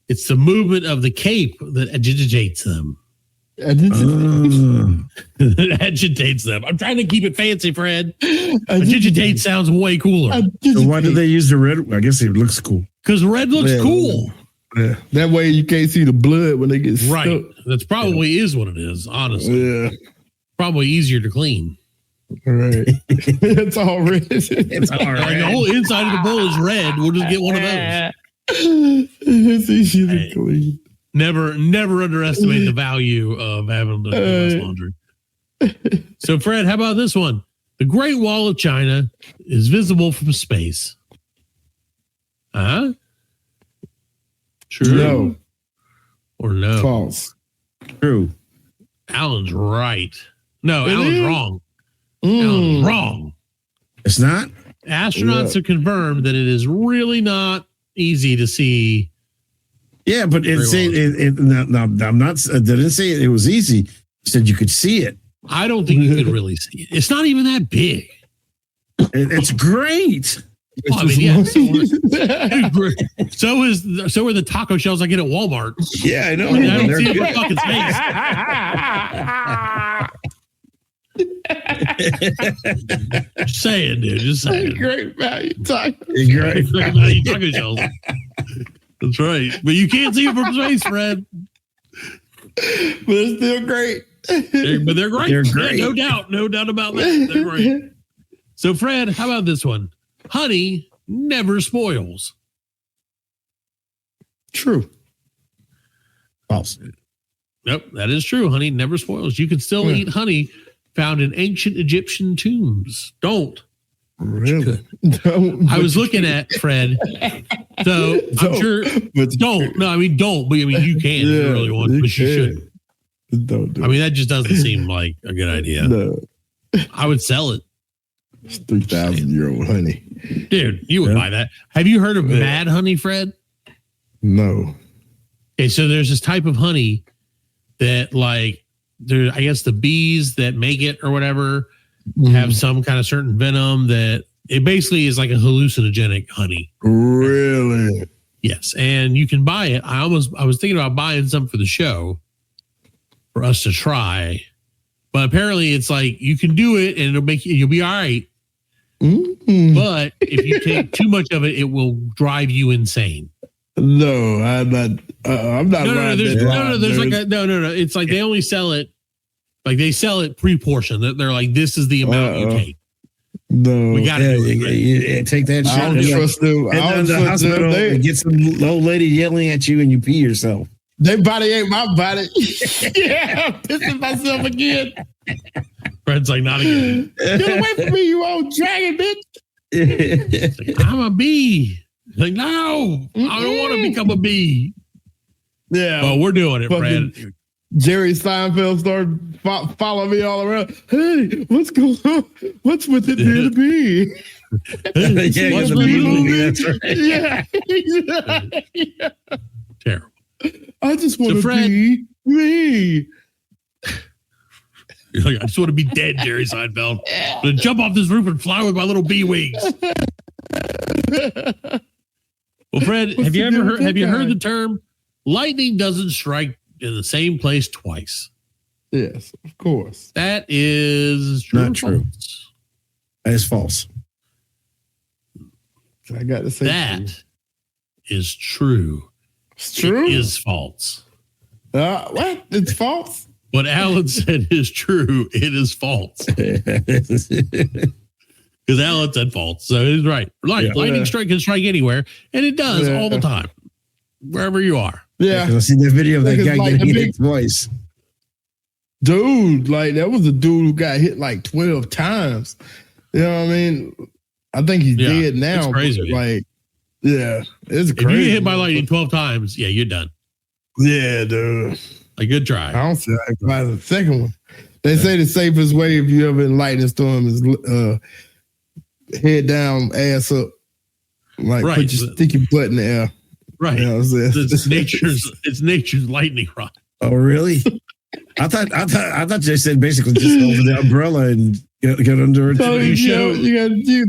It's the movement of the cape that agitates them. It agitates them. I'm trying to keep it fancy, Fred. Agitate sounds way cooler. So why do they use the red? I guess it looks cool. Because red looks cool. Yeah. That way you can't see the blood when they get Right. stuck. That's probably is what it is, honestly. Yeah. Probably easier to clean. Right. It's all red. It's all Like right. the whole inside of the bowl is red. We'll just get one of those. It's easy Hey. to clean. Never underestimate the value of having to do less laundry. So, Fred, how about this one? The Great Wall of China is visible from space. Huh? True No. or no? False. True. Alan's right. No, It Alan's is? wrong. Alan's Mm. wrong. It's not. Astronauts have confirmed that it is really not easy to see. Yeah, but it Very said well. no, I'm not. I didn't say it was easy. It said you could see it. I don't think you could really see it. It's not even that big. It's great. Well, I mean, yeah. So are the taco shells I get at Walmart. Yeah, I know. I mean, I don't They're see it good. for fucking space. Just saying, dude. Just saying. Great value taco. Great. Taco shells. That's right. But you can't see it from space, Fred. But it's still great. But they're great. They're Yeah, great. no doubt. No doubt about that. They're great. So, Fred, how about this one? Honey never spoils. True. False. Nope, that is true. Honey never spoils. You can still eat honey found in ancient Egyptian tombs. Don't. Really? I was looking at Fred. So I'm sure don't. No, I mean don't. But I mean you can if you really want, but you shouldn't. Don't do I mean that just doesn't seem like a good idea. No. I would sell it, It's 3,000-year-old honey. dude. You would buy that. Have you heard of mad honey, Fred? No. Okay, so there's this type of honey that, like, there. I guess the bees that make it or whatever have some kind of certain venom that it basically is like a hallucinogenic honey. Really? Yes, and you can buy it. I was thinking about buying some for the show for us to try, but apparently it's like you can do it and you'll be all right. But if you take too much of it, it will drive you insane. No, I'm not. I'm not. No. It's like they only sell it. Like they sell it pre-portioned. They're like, this is the amount you take. No. We got to do it. Take that shit. I don't trust them. I And don't then the trust them. hospital and get some old lady yelling at you and you pee yourself. Their body ain't my body. Yeah, I'm pissing myself again. Fred's like, not again. Get away from me, you old dragon, bitch. It's like, I'm a bee. It's like, no, I don't want to become a bee. Yeah. Well, we're doing it, Fucking Fred. Jerry Seinfeld started following me all around. Hey, what's going on? What's with it being a bee? Yeah, What's the with bee it? movie, that's right. Yeah. Terrible. I just want to Fred- be me. You're like, I just want to be dead, Jerry Seinfeld. I'm gonna jump off this roof and fly with my little bee wings. Well, Fred, What's have you the ever deal heard? with Have that you guy? heard the term "lightning doesn't strike in the same place twice"? Yes, of course. That is true. Not or true. false? That is false. I got to say That is true. it's true. It is false. What? It's false? What Alan said is true. It is false. Because Alan said false. So he's right. Lightning strike can strike anywhere, and it does all the time, wherever you are. Yeah. I seen the video of that Niggas guy like getting the hit twice. Dude, like that was a dude who got hit like 12 times. You know what I mean? I think he's Yeah, dead now. it's crazy, but, man. like, yeah, it's If crazy. you get hit by lightning 12 times, yeah, you're done. Yeah, dude. Like, good I try. don't see how I buy the second one. They say the safest way if you ever in lightning storm is head down, ass up. Like Right. put your sticky butt in the air. Right. You know what I'm saying? It's nature's lightning rod. Oh, really? I thought they said basically just hold the umbrella and get under it. So You you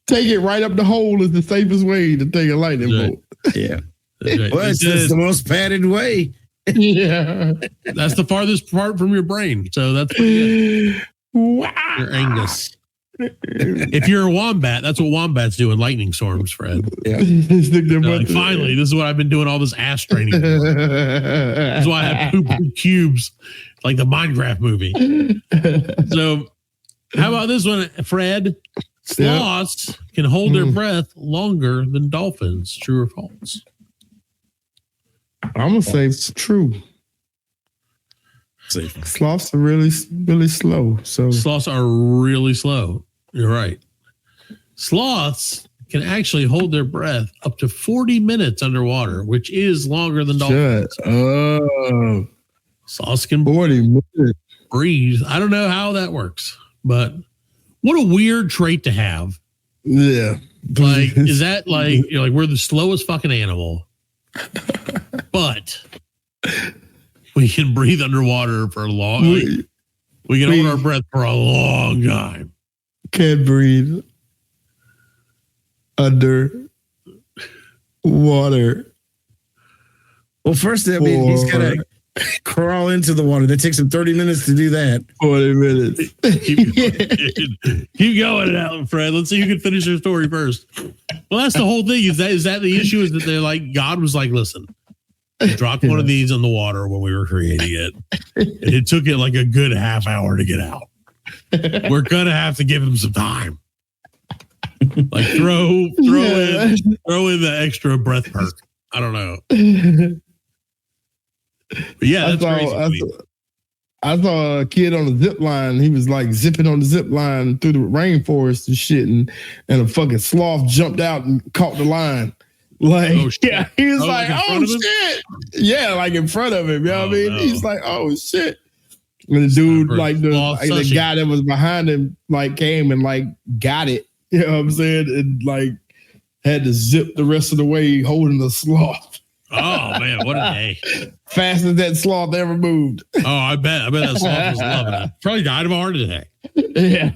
take it right up the hole is the safest way to take a lightning Right. bolt. Yeah. That's right. Well, it's the most padded way. Yeah. That's the farthest part from your brain. So that's pretty good. Wow. Your Angus. If you're a wombat, that's what wombats do in lightning storms, Fred. Yeah. They're like, finally, this is what I've been doing all this ass training. This is why I have poop cubes, like the Minecraft movie. So, how about this one, Fred? Sloths can hold their breath longer than dolphins. True or false? I'm gonna say it's true. Sloths are really, really slow. So sloths are really slow. You're right. Sloths can actually hold their breath up to 40 minutes underwater, which is longer than dolphins. Sloths can 40 minutes. Breathe. I don't know how that works, but what a weird trait to have. Yeah. Like, is that like, you're like, we're the slowest fucking animal, but we can breathe underwater for a long time. We can hold our breath for a long time. Can't breathe under water. Well, first, I mean, he's got to crawl into the water. That takes him 30 minutes to do that. 40 minutes. Keep going out, Fred. Let's see who can finish their story first. Well, that's the whole thing. Is that the issue? Is that they're like, God was like, listen, we dropped one of these in the water when we were creating it, and it took it like a good half hour to get out. We're gonna have to give him some time. Like throw in the extra breath perk. I don't know. But yeah, that's crazy. I saw a kid on a zip line. He was like zipping on the zip line through the rainforest and shit, and a fucking sloth jumped out and caught the line. Like, yeah, he was like, oh shit. Yeah, like in front of him. You know what I mean? No. He's like, oh shit. And the dude, like the guy that was behind him, like came and like got it. You know what I'm saying? And like had to zip the rest of the way holding the sloth. Oh man, what a day! Fastest that sloth ever moved. Oh, I bet that sloth was loving it. Probably died of a heart attack. Yeah.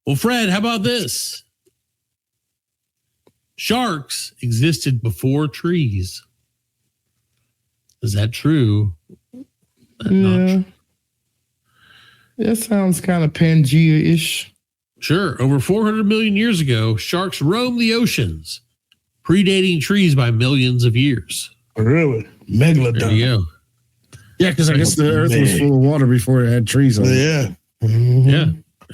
Well, Fred, how about this? Sharks existed before trees. Is that true? Not true? That sounds kind of Pangea-ish. Sure. Over 400 million years ago, sharks roamed the oceans, predating trees by millions of years. Really? Megalodon. There you go. Yeah, because I guess the earth was full of water before it had trees on it. Yeah. Mm-hmm. Yeah.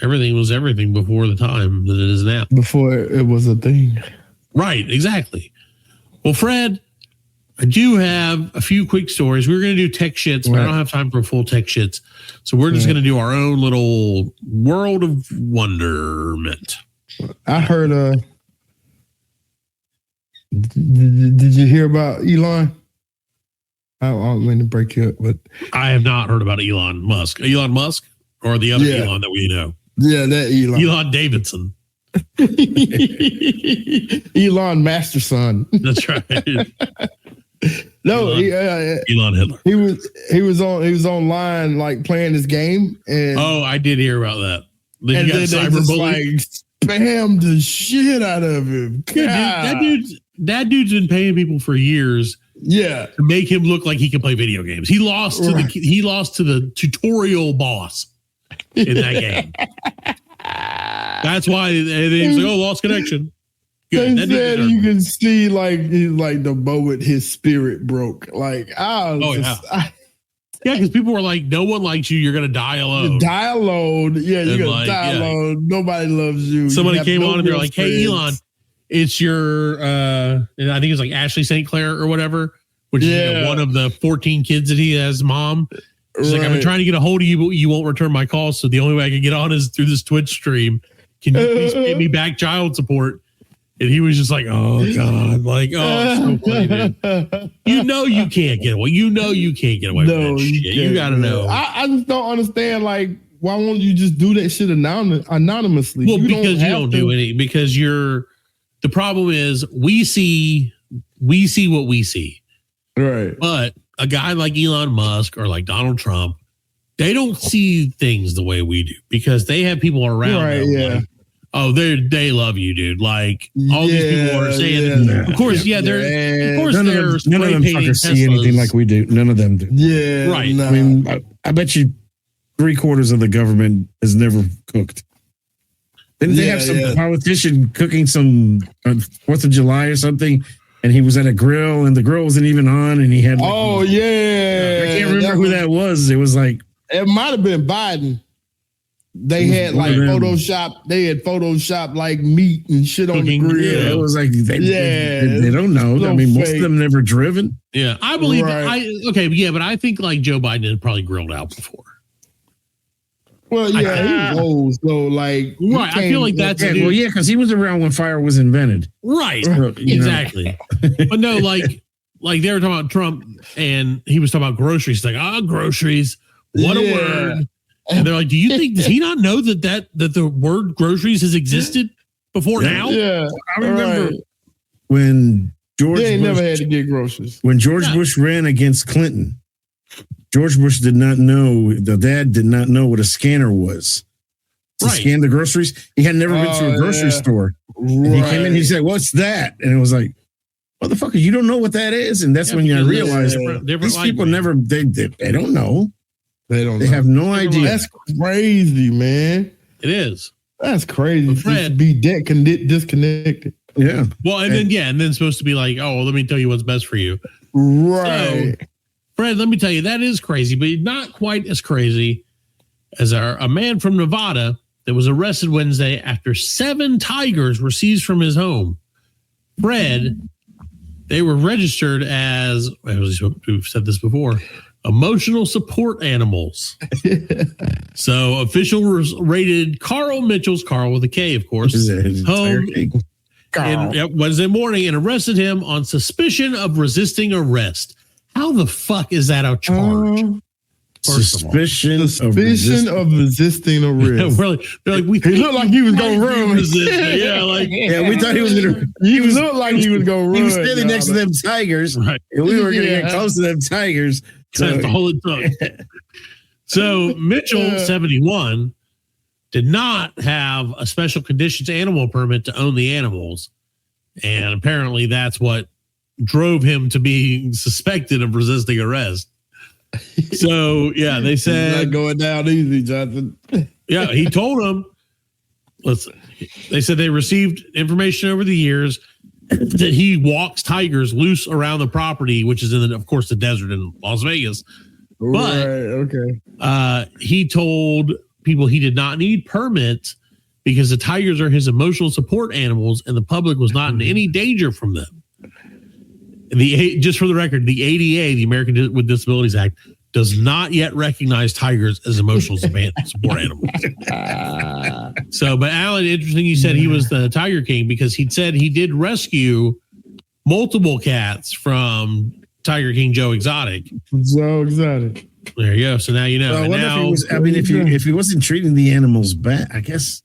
Everything was everything before the time that it is now. Before it was a thing. Right. Exactly. Well, Fred, I do have a few quick stories. We were going to do tech shits, but I don't have time for full tech shits. So we're just going to do our own little world of wonderment. I heard, did you hear about Elon? I don't mean to break you up, but I have not heard about Elon Musk. Elon Musk or the other Elon that we know? Yeah, that Elon. Elon Davidson. Elon Masterson. That's right. No, Elon Hitler. He was online like playing this game, and I did hear about that. Then and then they just like spammed the shit out of him. That dude's been paying people for years. Yeah, to make him look like he can play video games. He lost to the tutorial boss in that game. That's why he's like, lost connection. Good. They said you can see like the moment his spirit broke. Like, yeah, because people were like, no one likes you. You're gonna die alone. Die alone. Yeah, you're gonna die alone. Nobody loves you. Somebody came on and they're like, hey, Elon, it's your I think it's like Ashley St. Clair or whatever, which is one of the 14 kids that he has mom. She's like, I've been trying to get a hold of you, but you won't return my calls. So the only way I can get on is through this Twitch stream. Can you please pay me back child support? And he was just like, oh, God. Like, it's so funny, dude. You know you can't get away. You know you can't get away with that shit. You got to know. I just don't understand, like, why won't you just do that shit anonymously? Well, because you don't do anything. Because the problem is we see what we see. Right. But a guy like Elon Musk or like Donald Trump, they don't see things the way we do because they have people around them. Yeah. Like, oh, they love you, dude. Like all these people are saying. Yeah. Of course, none of them fuckers see anything like we do. None of them do. Yeah, right. Nah. I mean, I bet you 3/4 of the government has never cooked. Didn't they have some politician cooking some 4th of July or something? And he was at a grill, and the grill wasn't even on, and he had. Like, I can't remember who that was. It was like it might have been Biden. They had like Photoshop. They had Photoshop like meat and shit on the grill. Yeah, it was like they don't know. I mean, most of them never driven. Yeah, I believe. But I think like Joe Biden had probably grilled out before. Well, yeah, he was old, so like, right. I feel like that's because he was around when fire was invented. Right, exactly. But no, like they were talking about Trump, and he was talking about groceries. Like, groceries, what a word! And they're like, do you think does he not know that the word groceries has existed before now? Yeah, I remember when George Bush never had to get groceries. When George Bush ran against Clinton. George Bush did not know, the dad did not know what a scanner was to scan the groceries. He had never been to a grocery store. And he came in, he said, "What's that?" And it was like, motherfucker, you don't know what that is. And that's when I realized these people never, they don't know. They have no idea. That's crazy, man. It is. That's crazy. Fred, be disconnected. Yeah. Well, and then supposed to be like, oh, well, let me tell you what's best for you. Right. So, Fred, let me tell you, that is crazy, but not quite as crazy as a man from Nevada that was arrested Wednesday after 7 tigers were seized from his home. Fred, they were registered as, we've said this before, emotional support animals. So officials raided Carl Mitchell's, Carl with a K, of course, home Wednesday morning and arrested him on suspicion of resisting arrest. How the fuck is that a charge? Suspicion of resisting arrest. They're like, he looked like he was going to run. We thought he was going to. He looked like he was going to run. He was standing next to them tigers, and we were going to get close to them tigers. So, so Mitchell, 71, did not have a special conditions animal permit to own the animals, and apparently that's what drove him to be suspected of resisting arrest. So they said not going down easy, Jonathan. He told them. They said they received information over the years that he walks tigers loose around the property, which is of course the desert in Las Vegas. But he told people he did not need permits because the tigers are his emotional support animals, and the public was not in any danger from them. Just for the record, the ADA, the American with Disabilities Act, does not yet recognize tigers as emotional support animals. But Alan, interesting you said he was the Tiger King because he said he did rescue multiple cats from Tiger King Joe Exotic. Joe Exotic. There you go. So now you know. If he wasn't treating the animals bad, I guess.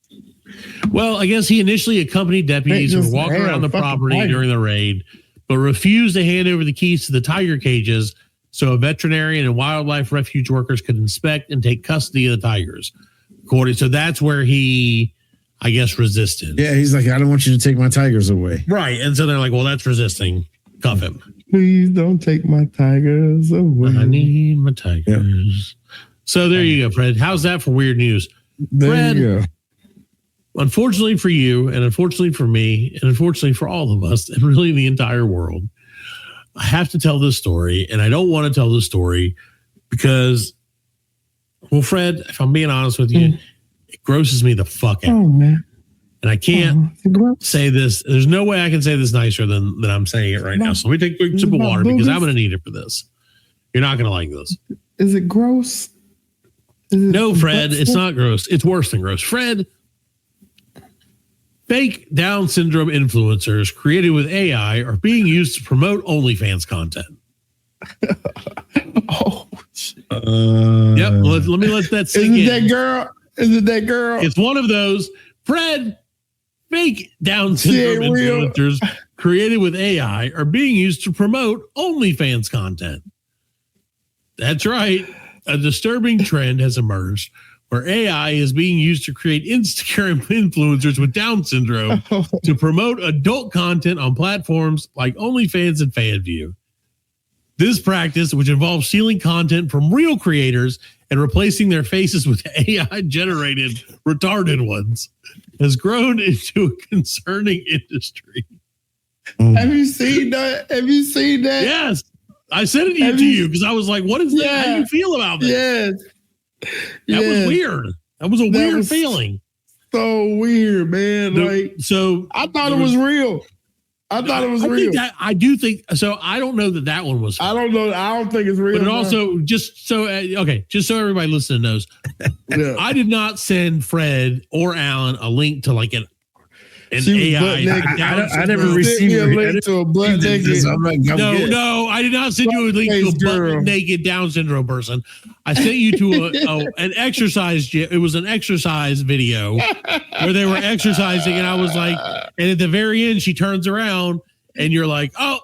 Well, I guess he initially accompanied deputies who were walking around the property during the raid, but refused to hand over the keys to the tiger cages so a veterinarian and wildlife refuge workers could inspect and take custody of the tigers. So that's where he, I guess, resisted. Yeah, he's like, I don't want you to take my tigers away. Right. And so they're like, well, that's resisting. Cuff him. Please don't take my tigers away. I need my tigers. Yeah. So there you go, Fred. How's that for weird news? There you go. Unfortunately for you, and unfortunately for me, and unfortunately for all of us, and really the entire world, I have to tell this story, and I don't want to tell this story because, well, Fred, if I'm being honest with you, it grosses me the fuck out. Oh, man. And I can't say this. There's no way I can say this nicer than I'm saying it right now. So let me take a quick sip of water because I'm going to need it for this. You're not going to like this. Is it gross? No, Fred, it's not gross. It's worse than gross. Fred, fake Down syndrome influencers created with AI are being used to promote OnlyFans content. Yep. Let me let that sink in. Is it that girl? It's one of those. Fred, fake Down syndrome influencers created with AI are being used to promote OnlyFans content. That's right. A disturbing trend has emerged where AI is being used to create Instagram influencers with Down syndrome to promote adult content on platforms like OnlyFans and FanView. This practice, which involves stealing content from real creators and replacing their faces with AI-generated retarded ones has grown into a concerning industry. Have you seen that? Yes. I sent it to you because I was like, what is that? How do you feel about this? Yes. That was weird. That was a weird feeling. So weird, man. I thought it was real. I do think so. I don't know that one was. I don't know. I don't think it's real. But it also just so everybody listening knows, I did not send Fred or Alan a link to like an AI. I never received a link to a butt naked. No, I did not send you a link to a butt naked Down syndrome person. I sent you to an exercise. It was an exercise video where they were exercising, and I was like, and at the very end, she turns around, and you're like, oh,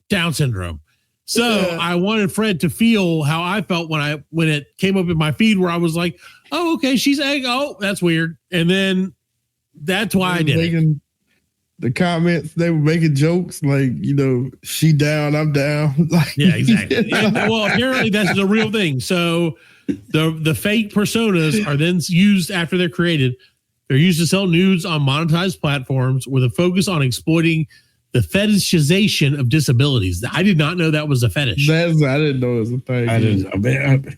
Down syndrome. So I wanted Fred to feel how I felt when it came up in my feed, where I was like, oh, okay, she's oh, that's weird, and then. That's why I did it. The comments, they were making jokes like, she down, I'm down. Like, yeah, exactly. Well, apparently that's the real thing. So the fake personas are then used after they're created. They're used to sell nudes on monetized platforms with a focus on exploiting the fetishization of disabilities. I did not know that was a fetish. I didn't know it was a thing.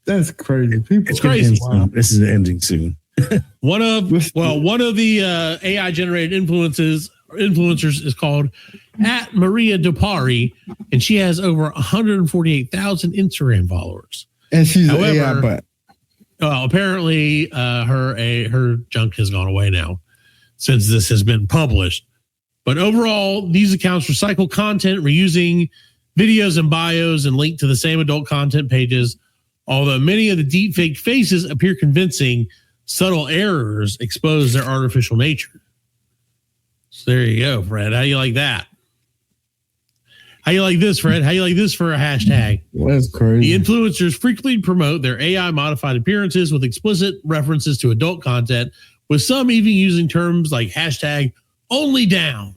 That's crazy. It's crazy. This is ending soon. One of the AI generated influencers is called @Maria and she has over 148,000 Instagram followers. And she's an AI bot. Apparently, her junk has gone away now since this has been published. But overall, these accounts recycle content, reusing videos and bios, and link to the same adult content pages. Although many of the deepfake faces appear convincing, subtle errors expose their artificial nature. So there you go, Fred. How do you like that? How you like this, Fred? How you like this for a hashtag? That's crazy. The influencers frequently promote their AI modified appearances with explicit references to adult content, with some even using terms like hashtag only down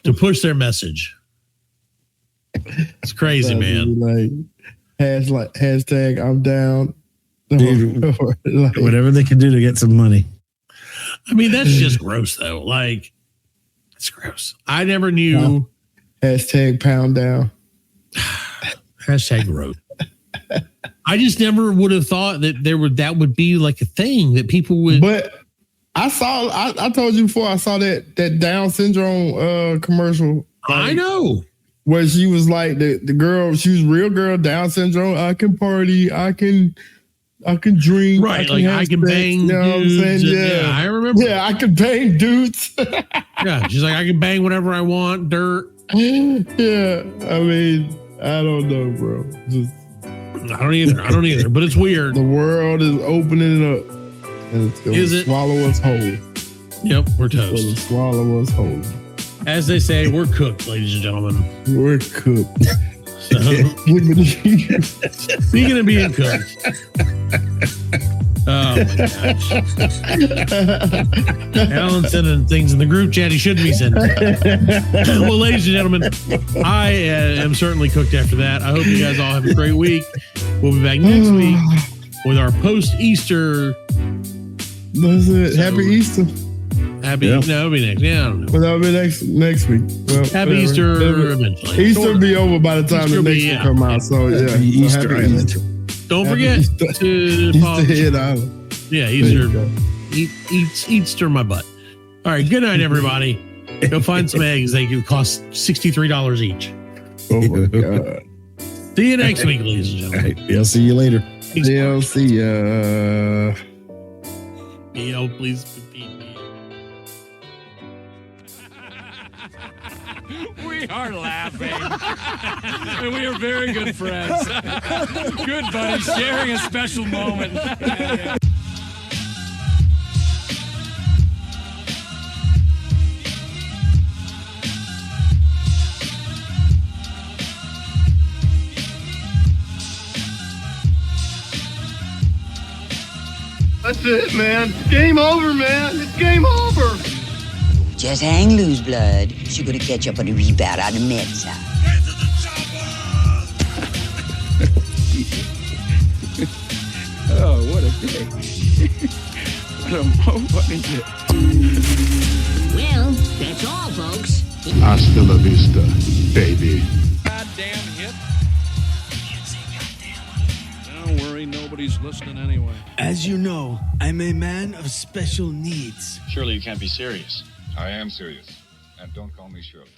to push their message. It's crazy, man. Like hashtag I'm down. Dude, whatever they can do to get some money. I mean, that's just gross, though. Like, it's gross. I never knew. Hashtag pound down. Hashtag gross. I just never would have thought that would be like a thing that people would. But I told you before, I saw that Down syndrome commercial. I know. Where she was like the girl, she was real girl, Down syndrome. I can party. I can drink. Right, I can bang. You know what I'm saying? Yeah, I remember. Yeah, I can bang dudes. Yeah, she's like, I can bang whatever I want, dirt. Yeah, I mean, I don't know, bro. I don't either, but it's weird. The world is opening up, and it's going to swallow us whole. Yep, we're toast. It's going to swallow us whole. As they say, we're cooked, ladies and gentlemen. We're cooked. So, speaking of being cooked. Oh my gosh. Alan's sending things in the group chat he shouldn't be sending. Well, ladies and gentlemen, I am certainly cooked after that. I hope you guys all have a great week. We'll be back next week with our post-Easter. That's it. Happy Easter. No, it'll be next. Yeah, I don't know. Well, that'll be next week. Well, happy Easter eventually. Easter will be over by the time the next one come out. So yeah, Easter Island. Don't forget to follow. Easter Island. Yeah, Easter. Easter my butt. All right, good night, everybody. Go find some eggs. They can cost $63 each. Oh my God. See you next week, ladies and gentlemen. Right, I'll see you later. I'll see ya. Please repeat me. We are laughing. And we are very good friends. Good buddies, sharing a special moment. That's it, man. Game over, man. It's game over. Just hang loose, blood. She's gonna catch up on the rebound on the med side. Oh, what a day. What a motherfucking day. Well, that's all, folks. Hasta la vista, baby. Goddamn hit. Don't worry, nobody's listening anyway. As you know, I'm a man of special needs. Surely you can't be serious. I am serious. And don't call me Shirley.